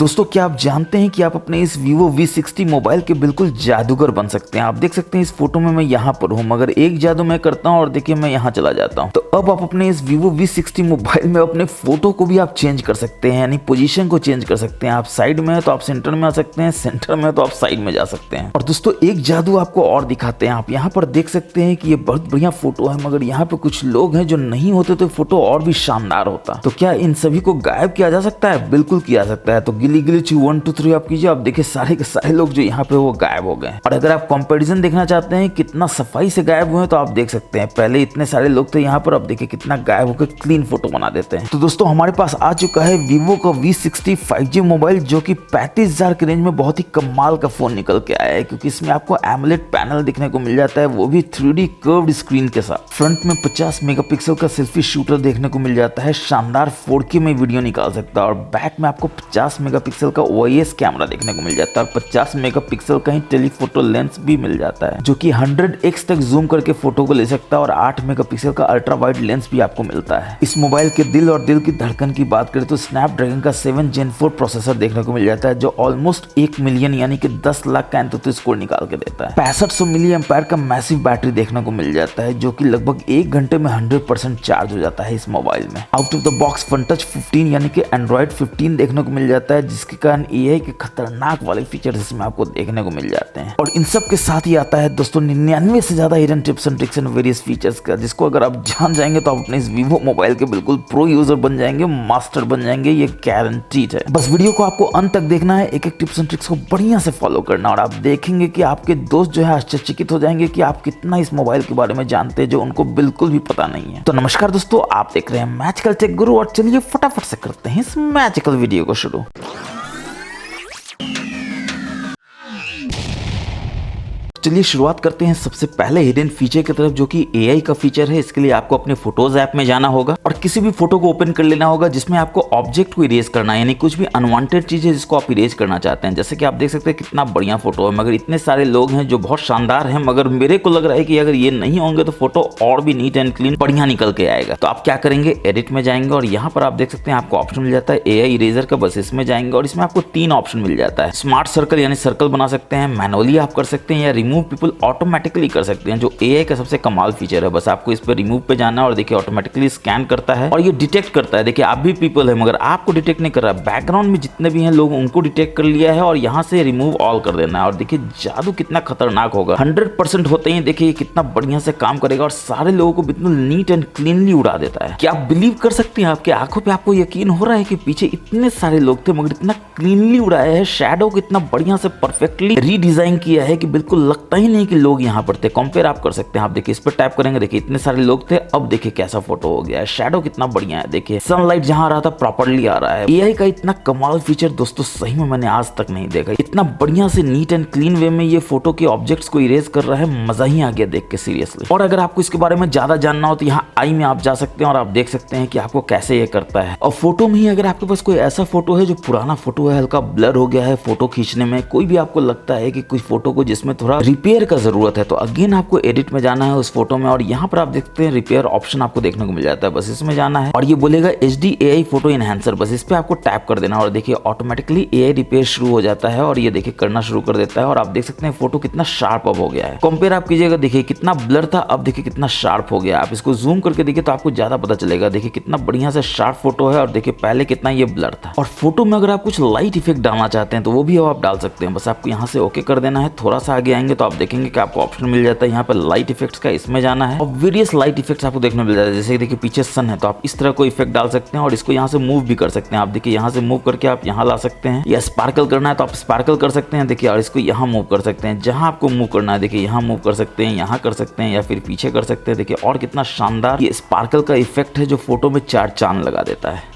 दोस्तों क्या आप जानते हैं कि आप अपने इस Vivo V60 मोबाइल के बिल्कुल जादूगर बन सकते हैं। आप देख सकते हैं इस फोटो में मैं यहाँ पर हूँ, मगर एक जादू मैं करता हूँ और देखिए मैं यहाँ चला जाता हूँ। तो अब आप अपने इस Vivo V60 मोबाइल में अपने फोटो को भी आप चेंज कर सकते हैं, यानी पोजीशन को चेंज कर सकते हैं। आप साइड में है तो आप सेंटर में आ सकते हैं, सेंटर में है तो आप साइड में जा सकते हैं। और दोस्तों एक जादू आपको और दिखाते हैं। आप यहाँ पर देख सकते हैं कि ये बहुत बढ़िया फोटो है, मगर यहाँ पे कुछ लोग हैं जो नहीं होते तो फोटो और भी शानदार होता। तो क्या इन सभी को गायब किया जा सकता है? बिल्कुल किया जा सकता है। तो गिली गिली 1 2 3 आप कीजिए, आप देखिए सारे के सारे लोग जो यहाँ पे वो गायब हो गए। और अगर आप कंपैरिजन देखना चाहते हैं कितना सफाई से गायब हुए हैं तो आप देख सकते हैं पहले इतने सारे लोग थे यहाँ पर, अब देखिए कितना गायब होकर क्लीन फोटो बना देते हैं। तो दोस्तों हमारे पास आ चुका है Vivo का V60 5G मोबाइल, जो कि 35,000 के रेंज में बहुत ही कमाल का फोन निकल के आया है, क्योंकि इसमें आपको AMOLED पैनल देखने को मिल जाता है, वो भी 3D कर्व्ड स्क्रीन के साथ। फ्रंट में 50 मेगापिक्सल का सेल्फी शूटर देखने को मिल जाता है, शानदार 4K में वीडियो निकाल सकता है। और बैक में आपको 50 मेगापिक्सल का OIS कैमरा देखने को मिल जाता है और 50 मेगापिक्सल का ही टेलीफोटो लेंस भी मिल जाता है, जो कि 100x तक जूम करके फोटो को ले सकता है। और 8 मेगापिक्सल का अल्ट्रा वाइड लेंस भी आपको मिलता है। इस मोबाइल के दिल और दिल की धड़कन की बात करें तो स्नैपड्रैगन का 7 Gen 4 प्रोसेसर देखने को मिल जाता है, जो ऑलमोस्ट 1 मिलियन यानी कि 10 लाख का एंतुतु स्कोर निकाल के देता है। 6500 मिली एम्पायर का मैसिव बैटरी देखने को मिल जाता है, जो कि लगभग 1 घंटे में 100% चार्ज हो जाता है इस मोबाइल में। Out of the box FunTouch 15 यानी कि Android 15 देखने को मिल जाता है, जिसके कारण AI के खतरनाक वाले फीचर्स इसमें आपको देखने को मिल जाते हैं। और इन सब के साथ ही आता है दोस्तों 99 से ज्यादा hidden tips and tricks and various features का, जिसको अगर आप जान जाएंगे तो आप अपने इस Vivo मोबाइल के बिल्कुल प्रो यूजर बन जाएंगे, मास्टर बन जाएंगे, ये गारंटीड है। बस वीडियो को आपको अंत तक देखना है, एक एक टिप्स एंड ट्रिक्स को बढ़िया से फॉलो करना, और आप देखेंगे कि आपके दोस्त जो है आश्चर्यचकित हो जाएंगे कि आप कितना इस मोबाइल के बारे में जानते हैं, जो उनको बिल्कुल भी पता नहीं है। तो नमस्कार दोस्तों, आप देख रहे हैं मैजिकल टेक गुरु, और चलिए फटाफट से करते हैं इस मैजिकल वीडियो को शुरू। चलिए शुरुआत करते हैं सबसे पहले हिडन फीचर की तरफ, जो कि AI का फीचर है। इसके लिए आपको अपने फोटोज ऐप में जाना होगा और किसी भी फोटो को ओपन कर लेना होगा जिसमें आपको ऑब्जेक्ट को इरेज करना है, यानी कुछ भी अनवांटेड चीज है जिसको आप इरेज करना चाहते हैं। जैसे कि आप देख सकते हैं कितना बढ़िया फोटो है, मगर इतने सारे लोग हैं जो बहुत शानदार हैं, मगर मेरे को लग रहा है कि अगर ये नहीं होंगे तो फोटो और भी नीट एंड क्लीन बढ़िया निकल के आएगा। तो आप क्या करेंगे, एडिट में जाएंगे और यहाँ पर आप देख सकते हैं आपको ऑप्शन मिल जाता है AI इरेजर का। बस इसमें जाएंगे और इसमें आपको 3 ऑप्शन मिल जाता है। स्मार्ट सर्कल यानी सर्कल बना सकते हैं, मैनुअली आप कर सकते हैं, या रिमूव पीपल ऑटोमेटिकली कर सकते हैं, जो AI का सबसे कमाल फीचर है। बस आपको इस पर रिमूव पे जाना है और देखिए ऑटोमेटिकली स्कैन करता है और ये डिटेक्ट करता है। देखिए आप भी पीपल है मगर आपको डिटेक्ट नहीं कर रहा है, बैकग्राउंड में जितने भी हैं लोग उनको डिटेक्ट कर लिया है और यहाँ से रिमूव ऑल कर देना है। और देखिए जादू कितना खतरनाक होगा, 100% होते ही देखिए कितना बढ़िया से काम करेगा और सारे लोगों को बिल्कुल नीट एंड क्लीनली उड़ा देता है। क्या आप बिलीव कर सकते हैं, आपके आंखों पे आपको यकीन हो रहा है कि पीछे इतने सारे लोग थे मगर इतना क्लीनली उड़ाया है, शैडो को इतना बढ़िया से परफेक्टली रीडिजाइन किया है कि बिल्कुल लगता ही नहीं कि लोग यहाँ पर थे। कंपेयर आप कर सकते हैं, आप देखिए इस पर टैप करेंगे, देखिए इतने सारे लोग थे, अब देखिए कैसा फोटो हो गया है, शैडो कितना बढ़िया है, देखिए सनलाइट जहां आ रहा था प्रॉपर्ली आ रहा है। AI का इतना कमाल फीचर दोस्तों सही में मैंने आज तक नहीं देखा। इतना बढ़िया से नीट एंड क्लीन वे में ये फोटो के ऑब्जेक्ट्स को इरेज कर रहा है, मजा ही आ गया देख के सीरियसली। और अगर आपको इसके बारे में ज्यादा जानना हो तो यहाँ आई में आप जा सकते हैं और आप देख सकते हैं कि आपको कैसे ये करता है। और फोटो में ही अगर आपके पास कोई ऐसा फोटो है जो पुराना फोटो है, हल्का ब्लर हो गया है फोटो खींचने में, कोई भी आपको लगता है कि कुछ फोटो को जिसमें थोड़ा रिपेयर का जरूरत है, तो अगेन आपको एडिट में जाना है उस फोटो में और यहाँ पर आप देखते हैं रिपेयर ऑप्शन आपको देखने को मिल जाता है। बस इसमें जाना है और ये बोलेगा HD AI फोटो एनहांसर, बस इस पे आपको टैप कर देना और देखिए ऑटोमेटिकली AI रिपेयर शुरू हो जाता है और ये देखिए करना शुरू कर देता है। और आप देख सकते हैं फोटो कितना शार्प अब हो गया है। कंपेयर आप कीजिएगा, देखिए कितना ब्लर था, अब देखिए कितना शार्प हो गया। आप इसको जूम करके देखिए तो आपको ज्यादा पता चलेगा, देखिए कितना बढ़िया से शार्प फोटो है और देखिए पहले कितना ये ब्लर था। और फोटो में अगर आप कुछ लाइट इफेक्ट डालना चाहते हैं तो वो भी आप डाल सकते हैं, बस आपको यहाँ से ओके कर देना है। थोड़ा सा आगे आएंगे तो आप देखेंगे कि आपको ऑप्शन मिल जाता है यहाँ पर लाइट इफेक्ट्स का, इसमें जाना है और वेरियस लाइट इफेक्ट्स आपको देखने मिल जाता है। जैसे देखिए पीछे सन है तो आप इस तरह को इफेक्ट डाल सकते हैं और इसको यहाँ से मूव भी कर सकते हैं। आप देखिए यहाँ से मूव करके आप यहाँ ला सकते हैं, या स्पार्कल करना है तो आप स्पार्कल कर सकते हैं देखिए, और इसको यहाँ मूव कर सकते हैं। जहाँ आपको मूव करना है देखिए यहाँ मूव कर सकते हैं, यहाँ कर सकते हैं या फिर पीछे कर सकते हैं। देखिए और कितना शानदार ये स्पार्कल का इफेक्ट है जो फोटो में 4 चांद लगा देता है।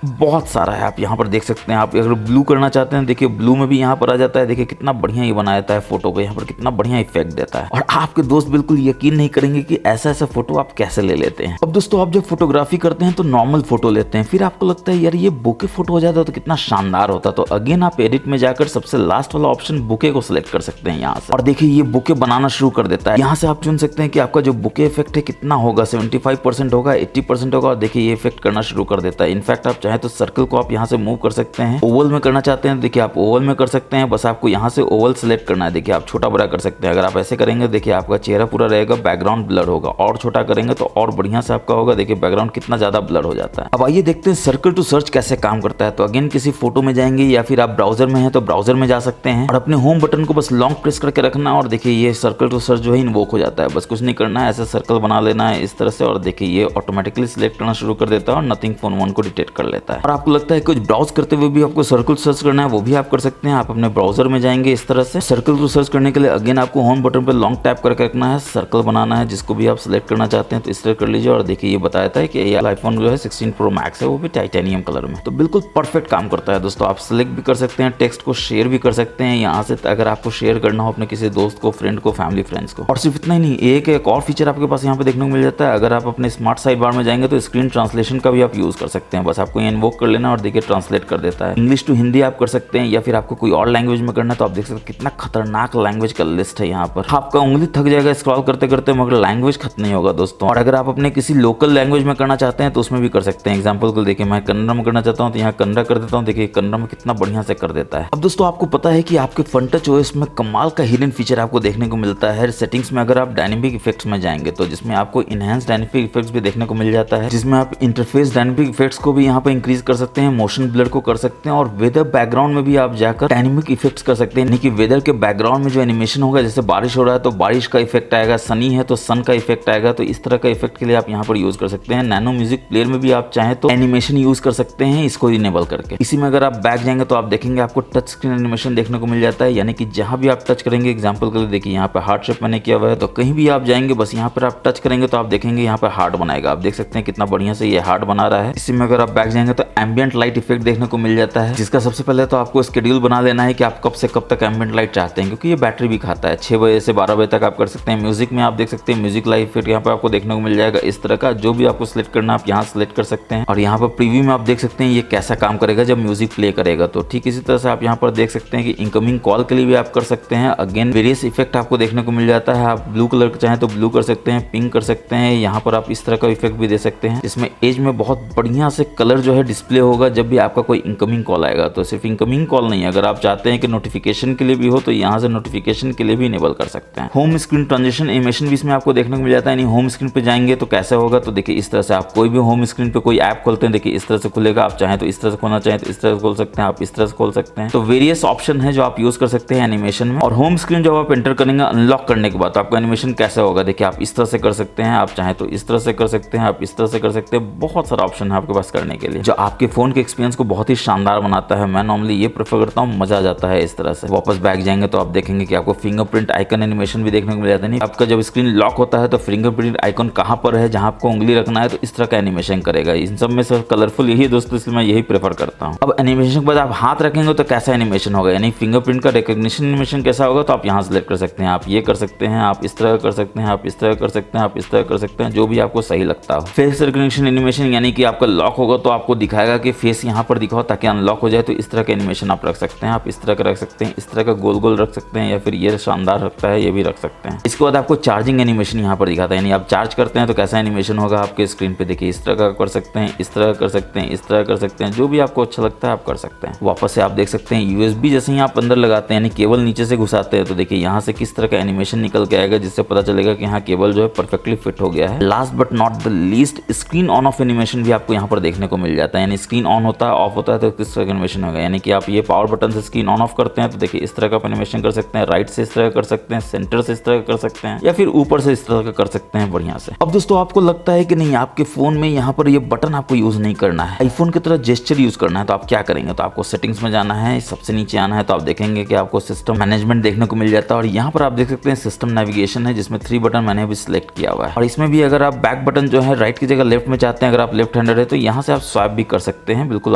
बहुत सारा है, आप यहाँ पर देख सकते हैं। आप अगर ब्लू करना चाहते हैं देखिए ब्लू में भी यहाँ पर आ जाता है। देखिए कितना बढ़िया ये बना देता है फोटो को, यहाँ पर कितना बढ़िया इफेक्ट देता है और आपके दोस्त बिल्कुल यकीन नहीं करेंगे कि ऐसा ऐसा फोटो आप कैसे ले लेते हैं। अब दोस्तों आप जब फोटोग्राफी करते हैं तो नॉर्मल फोटो लेते हैं, फिर आपको लगता है यार ये बुके फोटो हो जाता तो कितना शानदार होता। तो अगेन आप एडिट में जाकर सबसे लास्ट वाला ऑप्शन बुके को सिलेक्ट कर सकते हैं यहाँ से और देखिए ये बुके बनाना शुरू कर देता है। यहाँ से आप चुन सकते हैं कि आपका जो बुके इफेक्ट है कितना होगा, 75% होगा, 80% होगा और देखिए ये इफेक्ट करना शुरू कर देता है। इनफैक्ट आप चाहे तो सर्कल को आप यहाँ से मूव कर सकते हैं। ओवल में करना चाहते हैं देखिए आप ओवल में कर सकते हैं, बस आपको यहाँ से ओवल सेलेक्ट करना है। देखिए आप छोटा बड़ा कर सकते हैं। अगर आप ऐसे करेंगे देखिए आपका चेहरा पूरा रहेगा, बैकग्राउंड ब्लर होगा, और छोटा करेंगे तो और बढ़िया से आपका होगा। देखिए बैकग्राउंड कितना ज्यादा ब्लर हो जाता है। अब आइए देखते हैं सर्कल टू सर्च कैसे काम करता है। तो अगेन किसी फोटो में जाएंगे या फिर आप ब्राउजर में हैं तो ब्राउजर में जा सकते हैं और अपने होम बटन को बस लॉन्ग प्रेस करके रखना और देखिए ये सर्कल टू सर्च जो है इन्वोक हो जाता है। बस कुछ नहीं करना है, ऐसे सर्कल बना लेना है इस तरह से और देखिए ये ऑटोमेटिकली सिलेक्ट करना शुरू कर देता है और नथिंग फोन वन को डिटेक्ट कर लेता है। और आपको लगता है कुछ ब्राउज करते हुए भी आपको सर्कल सर्च करना है, वो भी आप कर सकते हैं। आप अपने ब्राउजर में जाएंगे इस तरह से। सर्कल टू सर्च करने के लिए अगेन आपको होम बटन पर लॉन्ग टैप करके रखना है, सर्कल बनाना है जिसको भी आप सिलेक्ट करना चाहते हैं तो इस तरह कर लीजिए। और देखिए ये बताता है कि ये आईफोन जो है 16 प्रो मैक्स है, वो भी टाइटेनियम कलर में, तो बिल्कुल परफेक्ट काम करता है दोस्तों। आप सिलेक्ट भी कर सकते हैं, टेक्स्ट को शेयर भी कर सकते हैं यहाँ से, अगर आपको शेयर करना हो अपने किसी दोस्त को, फ्रेंड को, फैमिली फ्रेंड्स को। और सिर्फ इतना ही नहीं, एक और फीचर आपके पास यहाँ पे देखने को मिल जाता है। अगर आप अपने स्मार्ट साइड बार में जाएंगे तो स्क्रीन ट्रांसलेशन का भी आप यूज कर सकते हैं। बस आपको ये इन्वोक कर लेना और देखिए ट्रांसलेट कर देता है। इंग्लिश टू हिंदी आप कर सकते हैं या फिर आपको कोई और लैंग्वेज में करना है तो आप देख सकते हैं कितना खतरनाक लैंग्वेज का लिस्ट है यहाँ पर। आपका उंगली थक जाएगा स्क्रॉल करते करते, मगर लैंग्वेज खत्म नहीं होगा दोस्तों। और अगर आप अपने किसी लोकल लैंग्वेज में करना चाहते हैं तो उसमें भी कर सकते हैं। एग्जाम्पल को देखिए मैं कन्नड़ में करना चाहता हूँ तो यहाँ कन्नड़ कर देता हूँ। देखिए कन्नड़ में कितना बढ़िया से कर देता है। अब दोस्तों आपको पता है कि आपके FunTouch OS में कमाल का हिडन फीचर आपको देखने को मिलता है। सेटिंग्स में अगर आप डायनेमिक इफेक्ट्स में जाएंगे तो जिसमें आपको इनहेंस डायनेमिक इफेक्ट्स भी देखने को मिल जाता है, जिसमें आप इंटरफेस डायनेमिक इफेक्ट्स को भी यहाँ पर इंक्रीज कर सकते हैं, मोशन ब्लर को कर सकते हैं और वेदर बैकग्राउंड में भी आप जाकर डायनेमिक इफेक्ट्स कर सकते हैं। यानी कि वेदर के बैकग्राउंड में जो एनिमेशन होगा, जैसे बारिश हो रहा है तो बारिश का इफेक्ट आएगा, सनी है तो सन का इफेक्ट आएगा, तो इस तरह का इफेक्ट के लिए आप यहाँ पर यूज कर सकते हैं। नैनो म्यूजिक प्लेयर में भी आप चाहें तो एनिमेशन यूज कर सकते हैं इसको इनेबल करके। इसी में अगर आप बैक जाएंगे तो आप देखेंगे आपको टच स्क्रीन एनिमेशन देखने को मिल जाता है। यानी कि जहां भी आप टच करेंगे, एग्जांपल के लिए देखिए यहाँ पे हार्ट शेप मैंने किया हुआ है, तो कहीं भी आप जाएंगे बस यहाँ पर आप टच करेंगे तो आप देखेंगे यहाँ पर हार्ट बनाएगा। आप देख सकते हैं कितना बढ़िया से ये हार्ट बना रहा है। इसी में अगर आप बैक जाएंगे तो एम्बिएंट लाइट इफेक्ट देखने को मिल जाता है, जिसका सबसे पहले तो आपको शेड्यूल बना लेना है कि आप कब से कब तक एम्बिएंट लाइट चाहते हैं, क्योंकि ये बैटरी भी खाता है। 6 बजे से 12 बजे तक आप कर सकते हैं। म्यूजिक में आप देख सकते हैं म्यूजिक लाइट इफेक्ट यहाँ पे आपको देखने को मिल जाएगा। इस तरह का जो भी आपको सिलेक्ट करना आप यहाँ सिलेक्ट कर सकते हैं। और यहाँ पर प्रीव्यू में आप देख सकते हैं ये कैसा काम करेगा जब म्यूजिक प्ले करेगा। तो ठीक इसी तरह से आप यहाँ पर देख सकते हैं कि इनकमिंग कॉल के लिए भी आप कर सकते हैं। अगेन वेरियस इफेक्ट आपको देखने को मिल जाता है। आप ब्लू कलर चाहें तो ब्लू कर सकते हैं, पिंक कर सकते हैं। यहाँ पर आप इस तरह का इफेक्ट भी दे सकते हैं, इसमें एज में बहुत बढ़िया से कलर जो है डिस्प्ले होगा जब भी आपका कोई इनकमिंग कॉल आएगा। तो सिर्फ इनकमिंग कॉल नहीं, अगर आप चाहते हैं कि नोटिफिकेशन के लिए भी हो तो यहाँ से नोटिफिकेशन के लिए भी इनेबल कर सकते हैं। होम स्क्रीन ट्रांजिशन एनिमेशन भी इसमें आपको देखने को मिल जाता है। यानी होम स्क्रीन पे जाएंगे तो कैसे होगा, तो देखिए इस तरह से आप कोई भी होम स्क्रीन पे कोई ऐप खोलते हैं, देखिए इस तरह से खुलेगा। आप चाहें तो इस तरह से खोलना चाहें तो इस तरह से खोल सकते हैं, आप इस तरह से खोल सकते हैं। तो वेरियस ऑप्शन है जो आप यूज कर सकते हैं एनिमेशन में। और होम स्क्रीन जब आप एंटर करेंगे अनलॉक करने के बाद तो आपका एनिमेशन कैसे होगा, देखिए आप इस तरह से कर सकते हैं, आप चाहें तो इस तरह से कर सकते हैं, आप इस तरह से कर सकते हैं। बहुत सारा ऑप्शन है आपके पास करने के लिए, जो आपके फोन के एक्सपीरियंस को बहुत ही शानदार बनाता है। मैं नॉर्मली ये प्रेफर करता हूँ, मजा आ जाता है इस तरह से। वापस बैक जाएंगे तो आप देखेंगे कि आपको फिंगरप्रिंट आइकन एनिमेशन भी देखने को मिल जाता है। नहीं, आपका जब स्क्रीन लॉक होता है तो फिंगरप्रिंट आइकन कहाँ पर है, जहाँ आपको उंगली रखना है, तो इस तरह का एनिमेशन करेगा। इन सब में से कलरफुल यही दोस्तों, इसलिए मैं यही प्रेफर करता हूँ। अब एनिमेशन के बाद आप हाथ रखेंगे तो कैसा एनिमेशन होगा, यानी फिंगरप्रिंट का रिकॉग्निशन एनिमेशन कैसा होगा, तो आप यहाँ सेलेक्ट कर सकते हैं। आप ये कर सकते हैं, आप इस तरह कर सकते हैं, आप इस तरह कर सकते हैं, आप इस तरह कर सकते हैं, जो भी आपको सही लगता हो। फेस रिकॉग्निशन एनिमेशन, यानी कि आपका लॉक होगा तो आपको दिखाएगा कि फेस यहाँ पर दिखाओ ताकि अनलॉक हो जाए, तो इस तरह का एनिमेशन आप रख सकते हैं। आप इस तरह का रख सकते हैं, इस तरह का गोल गोल रख सकते हैं, या फिर ये शानदार रखता है ये भी रख सकते हैं। इसके बाद आपको चार्जिंग एनिमेशन यहाँ पर दिखाता है, यानी आप चार्ज करते हैं तो कैसा एनिमेशन होगा आपके स्क्रीन पे। देखिए इस तरह का कर सकते हैं, इस तरह कर सकते हैं, इस तरह कर सकते हैं, जो भी आपको अच्छा लगता है आप कर सकते हैं। वापस से आप देख सकते हैं यूएसबी जैसे ही आप अंदर लगाते हैं, यानी केबल नीचे से घुसाते हैं, तो देखिए यहाँ से किस तरह का एनिमेशन निकल के आएगा, जिससे पता चलेगा कि यहाँ केबल जो है परफेक्टली फिट हो गया है। Last but not the least, screen on off animation भी आपको यहाँ पर देखने को मिल जाता है। यानी स्क्रीन ऑन होता है, ऑफ होता है तो किस तरह का एनिमेशन होगा। यानी कि आप ये पावर बटन से स्क्रीन ऑन ऑफ करते हैं तो देखिए इस तरह का एनिमेशन कर सकते हैं, राइट से इस तरह कर सकते हैं, सेंटर से इस तरह कर सकते हैं, या फिर ऊपर से इस तरह का कर सकते हैं बढ़िया से। अब दोस्तों आपको लगता है कि नहीं आपके फोन में यहाँ पर ये बटन आपको यूज नहीं करना है, आईफोन की तरह जेस्चर यूज करना है, तो आप क्या करेंगे, तो आपको सेटिंग्स में जाना है, सबसे नीचे आना है, तो आप देखेंगे कि आपको सिस्टम मैनेजमेंट देखने को मिल जाता है। और यहाँ पर आप देख सकते हैं सिस्टम नेविगेशन है, जिसमें 3 बटन मैंने भी सिलेक्ट किया हुआ है। और इसमें भी अगर आप बैक बटन जो है राइट की जगह लेफ्ट में चाहते हैं, अगर आप लेफ्ट हैंडर है तो यहाँ से आप स्वाइप भी कर सकते हैं बिल्कुल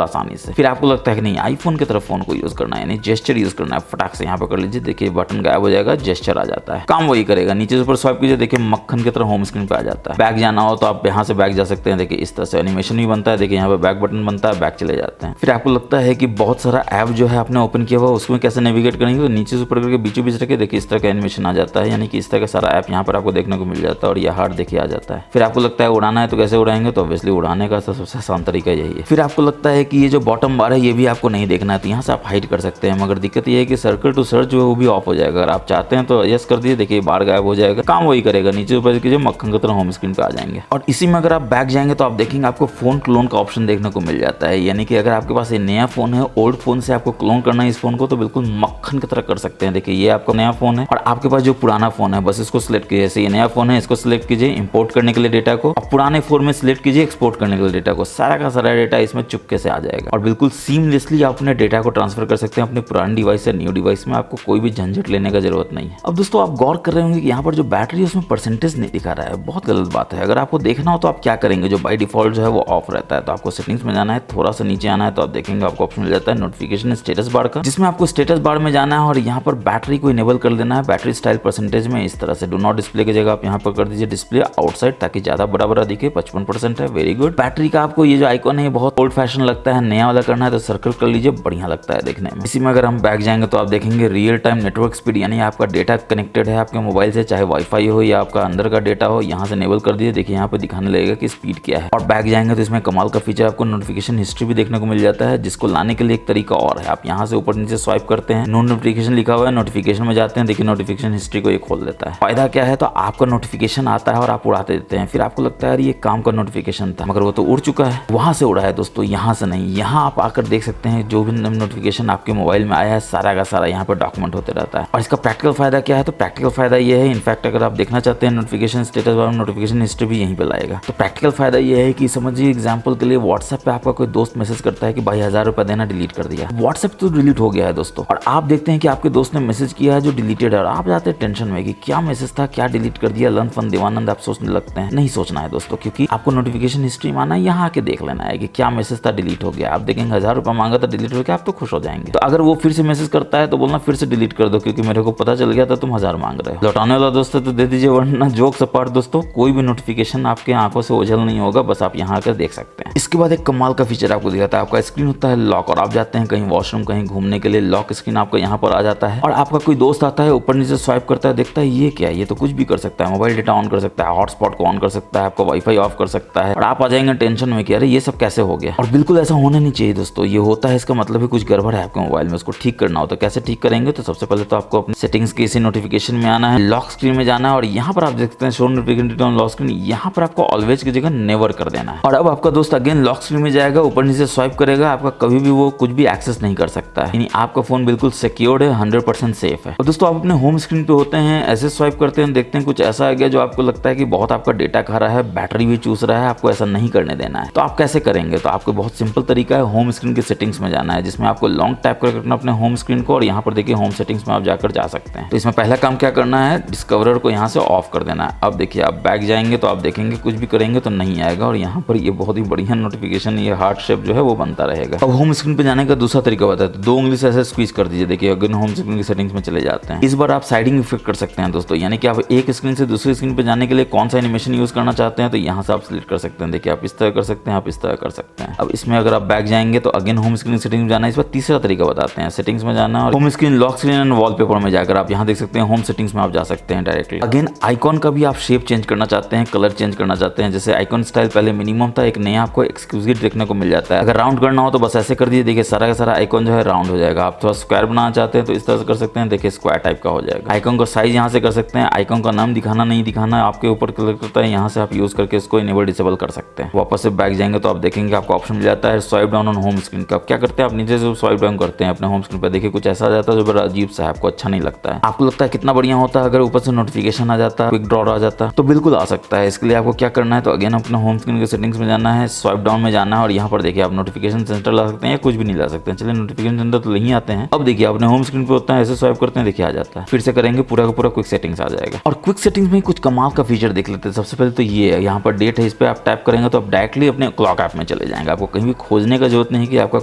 आसानी से। फिर आपको लगता है कि नहीं आईफोन की तरफ फोन को यूज करना है, यानी जेस्चर यूज करना है, फटाक से यहाँ पर कर लीजिए, देखिए बटन गायब हो जाएगा, जेस्चर आ जाता है, काम वही करेगा। नीचे से ऊपर स्वाइप कीजिए, देखिए मक्खन की तरह होम स्क्रीन पे आ जाता है। बैक जाना हो तो आप यहाँ से बैक जा सकते हैं, देखिए इस तरह से एनिमेशन भी बनता है, देखिए यहाँ पे बैक बटन बनता है, बैक चले जाते हैं। फिर आपको लगता है कि बहुत सारा ऐप जो है आपने ओपन किया हुआ, उसमें कैसे नेविगेट करेंगे, तो नीचे से ऊपर करके बीचों बीच रखे, देखिए इस तरह का एनिमेशन आ जाता है, यानी कि इस तरह का सारा ऐप यहाँ पर आपको देखने को मिल जाता है। और ये हार्ट देखिए आ जाता है। फिर आपको लगता है उड़ाना है तो कैसे उड़ाएंगे, तो ऑब्वियसली उड़ाने का सबसे आसान तरीका यही चाहिए। फिर आपको लगता है कि ये जो बॉटम बार है ये भी आपको नहीं देखना है, तो यहाँ से आप हाइड कर सकते हैं, मगर दिक्कत ये है कि सर्कल टू सर्च जो है वो भी ऑफ हो जाएगा। अगर आप चाहते हैं तो यस कर दीजिए, देखिए बार गायब हो जाएगा, काम वही करेगा, नीचे ऊपर कीजिए मक्खन की तरह होम स्क्रीन पे आ जाएंगे। और इसी में अगर आप बैक जाएंगे तो आप देखेंगे आपको फोन क्लोन का ऑप्शन देखने को मिल जाता है, यानी कि अगर आपके पास ये नया फोन है, ओल्ड फोन से आपको क्लोन करना है इस फोन को, तो बिल्कुल मक्खन की तरह कर सकते हैं। देखिए ये आपका नया फोन है और आपके पास जो पुराना फोन है बस इसको सिलेक्ट कीजिए, जैसे ये नया फोन है इसको सिलेक्ट कीजिए इंपोर्ट करने के लिए डेटा को, और पुराने फोन में सिलेक्ट कीजिए एक्सपोर्ट करने के लिए डेटा को, सारा का सारा डेटा इसमें चुपके से आ जाएगा और बिल्कुल सीमलेसली आप अपने डेटा को ट्रांसफर कर सकते हैं अपने पुराने डिवाइस से न्यू डिवाइस में, आपको कोई भी झंझट लेने का जरूरत नहीं है। अब दोस्तों आप गौर कर रहे होंगे कि यहाँ पर जो बैटरी है उसमें परसेंटेज नहीं दिखा रहा है, बहुत गलत बात है। अगर आपको देखना हो तो आप क्या करेंगे, जो बाय डिफॉल्ट जो है वो ऑफ रहता है, तो आपको सेटिंग्स में जाना है, थोड़ा सा नीचे आना है तो आप देखेंगे आपको ऑप्शन मिल जाता है नोटिफिकेशन स्टेटस बार का, जिसमें आपको स्टेटस बार में जाना है और यहाँ पर बैटरी को इनेबल कर देना है बैटरी स्टाइल परसेंटेज में। इस तरह से डू नॉट डिस्प्ले की जगह आप यहाँ पर कर दीजिए डिस्प्ले आउटसाइड, ताकि ज्यादा बड़ा बड़ा दिखे, 55% है, वेरी गुड। बैटरी का आपको ये जो आइकॉन है बहुत ओल्ड फैशन लगता है, नया वाला करना है तो सर्कल कर लीजिए, बढ़िया लगता है देखने में। इसी में अगर हम बैक जाएंगे तो आप देखेंगे रियल टाइम नेटवर्क स्पीड, यानी आपका डेटा कनेक्टेड है आपके मोबाइल से, चाहे वाईफाई हो या आपका अंदर का डेटा हो, यहाँ से इनेबल कर दीजिए, देखिए यहाँ पे दिखाने लगेगा कि स्पीड क्या है। और बैक जाएंगे तो इसमें कमाल का फीचर आपको नोटिफिकेशन हिस्ट्री भी देखने को मिल जाता है, जिसको लाने के लिए एक तरीका और है, आप यहाँ से ऊपर नीचे स्वाइप करते हैं, नो नोटिफिकेशन लिखा हुआ है, नोटिफिकेशन में जाते हैं, देखिए नोटिफिकेशन हिस्ट्री को ये खोल देता है। फायदा क्या है, तो आपका नोटिफिकेशन आता है और आप उड़ाते देते हैं, फिर आपको लगता है ये काम का नोटिफिकेशन था, मगर वो तो उड़ चुका है, वहां से उड़ा है दोस्तों, यहाँ से नहीं। यहाँ आप आकर देख सकते हैं जो भी नोटिफिकेशन आपके मोबाइल में आया है सारा का सारा यहाँ पर डॉक्यूमेंट होते रहता है। और इसका प्रैक्टिकल फायदा क्या है, तो प्रैक्टिकल फायदा ये है, इनफैक्ट अगर आप देखना चाहते हैं नोटिफिकेशन स्टेटस बार में, नोटिफिकेशन हिस्ट्री भी यहीं पे लाएगा। तो प्रैक्टिकल फायदा ये है कि समझिए एग्जांपल के लिए व्हाट्सएप पे आपका कोई दोस्त मैसेज करता है कि भाई 1000 रुपए देना, डिलीट कर दिया, व्हाट्सएप तो डिलीट हो गया है दोस्तों, और आप देखते हैं कि आपके दोस्त ने मैसेज किया है जो डिलीटेड है, और आप जाते हैं टेंशन में कि क्या मैसेज था, क्या डिलीट कर दिया, लन फन देवानंद आप सोचने लगते हैं। नहीं सोचना है दोस्तों, क्योंकि आपको नोटिफिकेशन हिस्ट्री माना है, यहाँ आके देख लेना है कि क्या मैसेज था, डिलीट हो गया। आप देखेंगे 1000 रुपए मांगा था, डिलीट हो गया, आप तो खुश हो जाएंगे। तो अगर वो फिर से मैसेज करता है तो बोलना फिर से डिलीट कर दो, क्योंकि मेरे को पता चल गया था तुम 1000 मांग रहे हो। लौटाने वाला दोस्त है तो दे दीजिए, वरना जोक्स अपार्ट दोस्तों कोई भी नोटिफिकेशन आपके आंखों से ओझल नहीं होगा, बस आप यहाँ आकर देख सकते हैं। इसके बाद एक कमाल का फीचर आपको दिखाता है, आपका स्क्रीन होता है लॉक, और आप जाते हैं कहीं वॉशरूम कहीं घूमने के लिए, लॉक स्क्रीन आपका यहाँ पर आ जाता है, और आपका कोई दोस्त आता है ऊपर नीचे स्वाइप करता है, देखता है ये क्या है, ये तो कुछ भी कर सकता है, मोबाइल डेटा ऑन कर सकता है, हॉटस्पॉट को ऑन कर सकता है, आपका वाईफाई ऑफ कर सकता है, और आप आ जाएंगे टेंशन में कि अरे ये सब कैसे हो गया। और बिल्कुल ऐसा होना नहीं चाहिए दोस्तों, ये होता है इसका मतलब है कुछ गड़बड़ है आपके मोबाइल में, उसको ठीक करना हो। तो कैसे ठीक करेंगे, तो सबसे पहले तो आपको अपनी सेटिंग्स के इसी नोटिफिकेशन में आना है, लॉक स्क्रीन में जाना है, और यहाँ पर आप देख सकते हैं show notification on lock screen, यहाँ पर आपको ऑलवेज की जगह नेवर कर देना है। और अब आपका दोस्त अगेन लॉक स्क्रीन में जाएगा, ऊपर नीचे स्वाइप करेगा, आपका कभी भी वो कुछ भी एक्सेस नहीं कर सकता है, यानी आपका फोन बिल्कुल सिक्योर्ड है, 100% सेफ है। और दोस्तों आप अपने होम स्क्रीन पे होते हैं, ऐसे स्वाइप करते हैं, देखते हैं कुछ ऐसा आ गया जो आपको लगता है कि बहुत आपका डेटा खा रहा है, बैटरी भी चूस रहा है, आपको ऐसा नहीं करने देना है। तो आप कैसे करेंगे, तो आपको बहुत सिंपल तरीका है, होम स्क्रीन के सेटिंग्स में जाना है, जिसमें आपको लॉन्ग टैप करके रखना अपने होम स्क्रीन को, और यहाँ पर देखिए होम सेटिंग्स में आप जाकर जा सकते हैं। तो इसमें पहला काम क्या करना है, डिस्कवरर को यहाँ से ऑफ कर देना है। अब देखिए आप बैक जाएंगे तो आप देखेंगे कुछ भी करेंगे तो नहीं आएगा, और यहाँ पर ये बहुत ही बढ़िया नोटिफिकेशन, ये हार्ट शेप जो है वो बनता रहेगा। अब होम स्क्रीन पे जाने का दूसरा तरीका बताया, तो 2 उंगली से ऐसे स्क्वीज कर दीजिए, देखिए अगर होम स्क्रीन की सेटिंग्स में चले जाते हैं। इस बार आप साइडिंग इफेक्ट कर सकते हैं दोस्तों, यानी कि आप एक स्क्रीन से दूसरी स्क्रीन पे जाने के लिए कौन सा एनिमेशन यूज करना चाहते हैं, तो यहाँ से आप सिलेक्ट कर सकते हैं। देखिए आप इस तरह कर सकते हैं, आप इस तरह कर सकते हैं। अब इसमें अगर आप बैक जाएंगे तो अगेन होम स्क्रीन सेटिंग्स में जाना है, इस बार तीसरा तरीका बताते हैं, सेटिंग्स में जाना और home screen lock screen and wallpaper में जाकर आप यहाँ देख सकते हैं होम सेटिंग्स में आप जा सकते हैं डायरेक्टली। अगेन आइकॉन का भी आप शेप चेंज करना चाहते हैं, कलर चेंज करना चाहते हैं, जैसे आइकॉन स्टाइल पहले मिनिमम था, एक नया आपको एक्सक्लूसिव देखने को मिल जाता है। अगर राउंड करना हो तो बस ऐसे कर दीजिए, देखिए सारा का सारा आइकॉन जो है राउंड हो जाएगा। आप थोड़ा स्क्वायर बनाना चाहते हैं तो इस तरह से कर सकते हैं, देखिए स्क्वायर टाइप का हो जाएगा। आइकॉन का साइज यहाँ से कर सकते हैं, आइकॉन का नाम दिखाना नहीं दिखाना आपके ऊपर क्लिक करता है, यहाँ से आप यूज करके इसको इनेबल डिसेबल कर सकते हैं। वापस से बैक जाएंगे तो आप देखेंगे आपको ऑप्शन मिल जाता है swipe down on home screen का। क्या करते हैं आप नीचे से स्वाइप डाउन करते हैं अपने होम स्क्रीन पर, देखिए कुछ ऐसा आ जाता है जो बड़ा अजीब सा है, आपको अच्छा नहीं लगता है। आपको लगता है कितना बढ़िया होता है अगर ऊपर से नोटिफिकेशन आ जाता, क्विक ड्रॉ आ जाता, तो बिल्कुल आ सकता है। इसके लिए आपको क्या करना है, तो अगेन अपने होम स्क्रीन के सेटिंग्स में जाना है, स्वाइप डाउन में जाना है, और यहाँ पर देखिए आप नोटिफिकेशन सेंटर ला सकते हैं या कुछ भी नहीं ला सकते हैं। चलिए नोटिफिकेशन सेंटर तो नहीं आते हैं। अब देखिए अपने होम स्क्रीन पे होता है, ऐसे स्वाइप करते हैं, देखिए आ जाता है। फिर से करेंगे पूरा का पूरा क्विक सेटिंग्स आ जाएगा। और क्विक सेटिंग्स में कुछ कमाल का फीचर देख लेते हैं। सबसे पहले तो ये है, यहाँ पर डेट है, इस पर आप टैप करेंगे तो आप डायरेक्टली अपने क्लॉक ऐप में चले जाएंगे, आपको कहीं भी खोजने का जरूरत नहीं कि आपका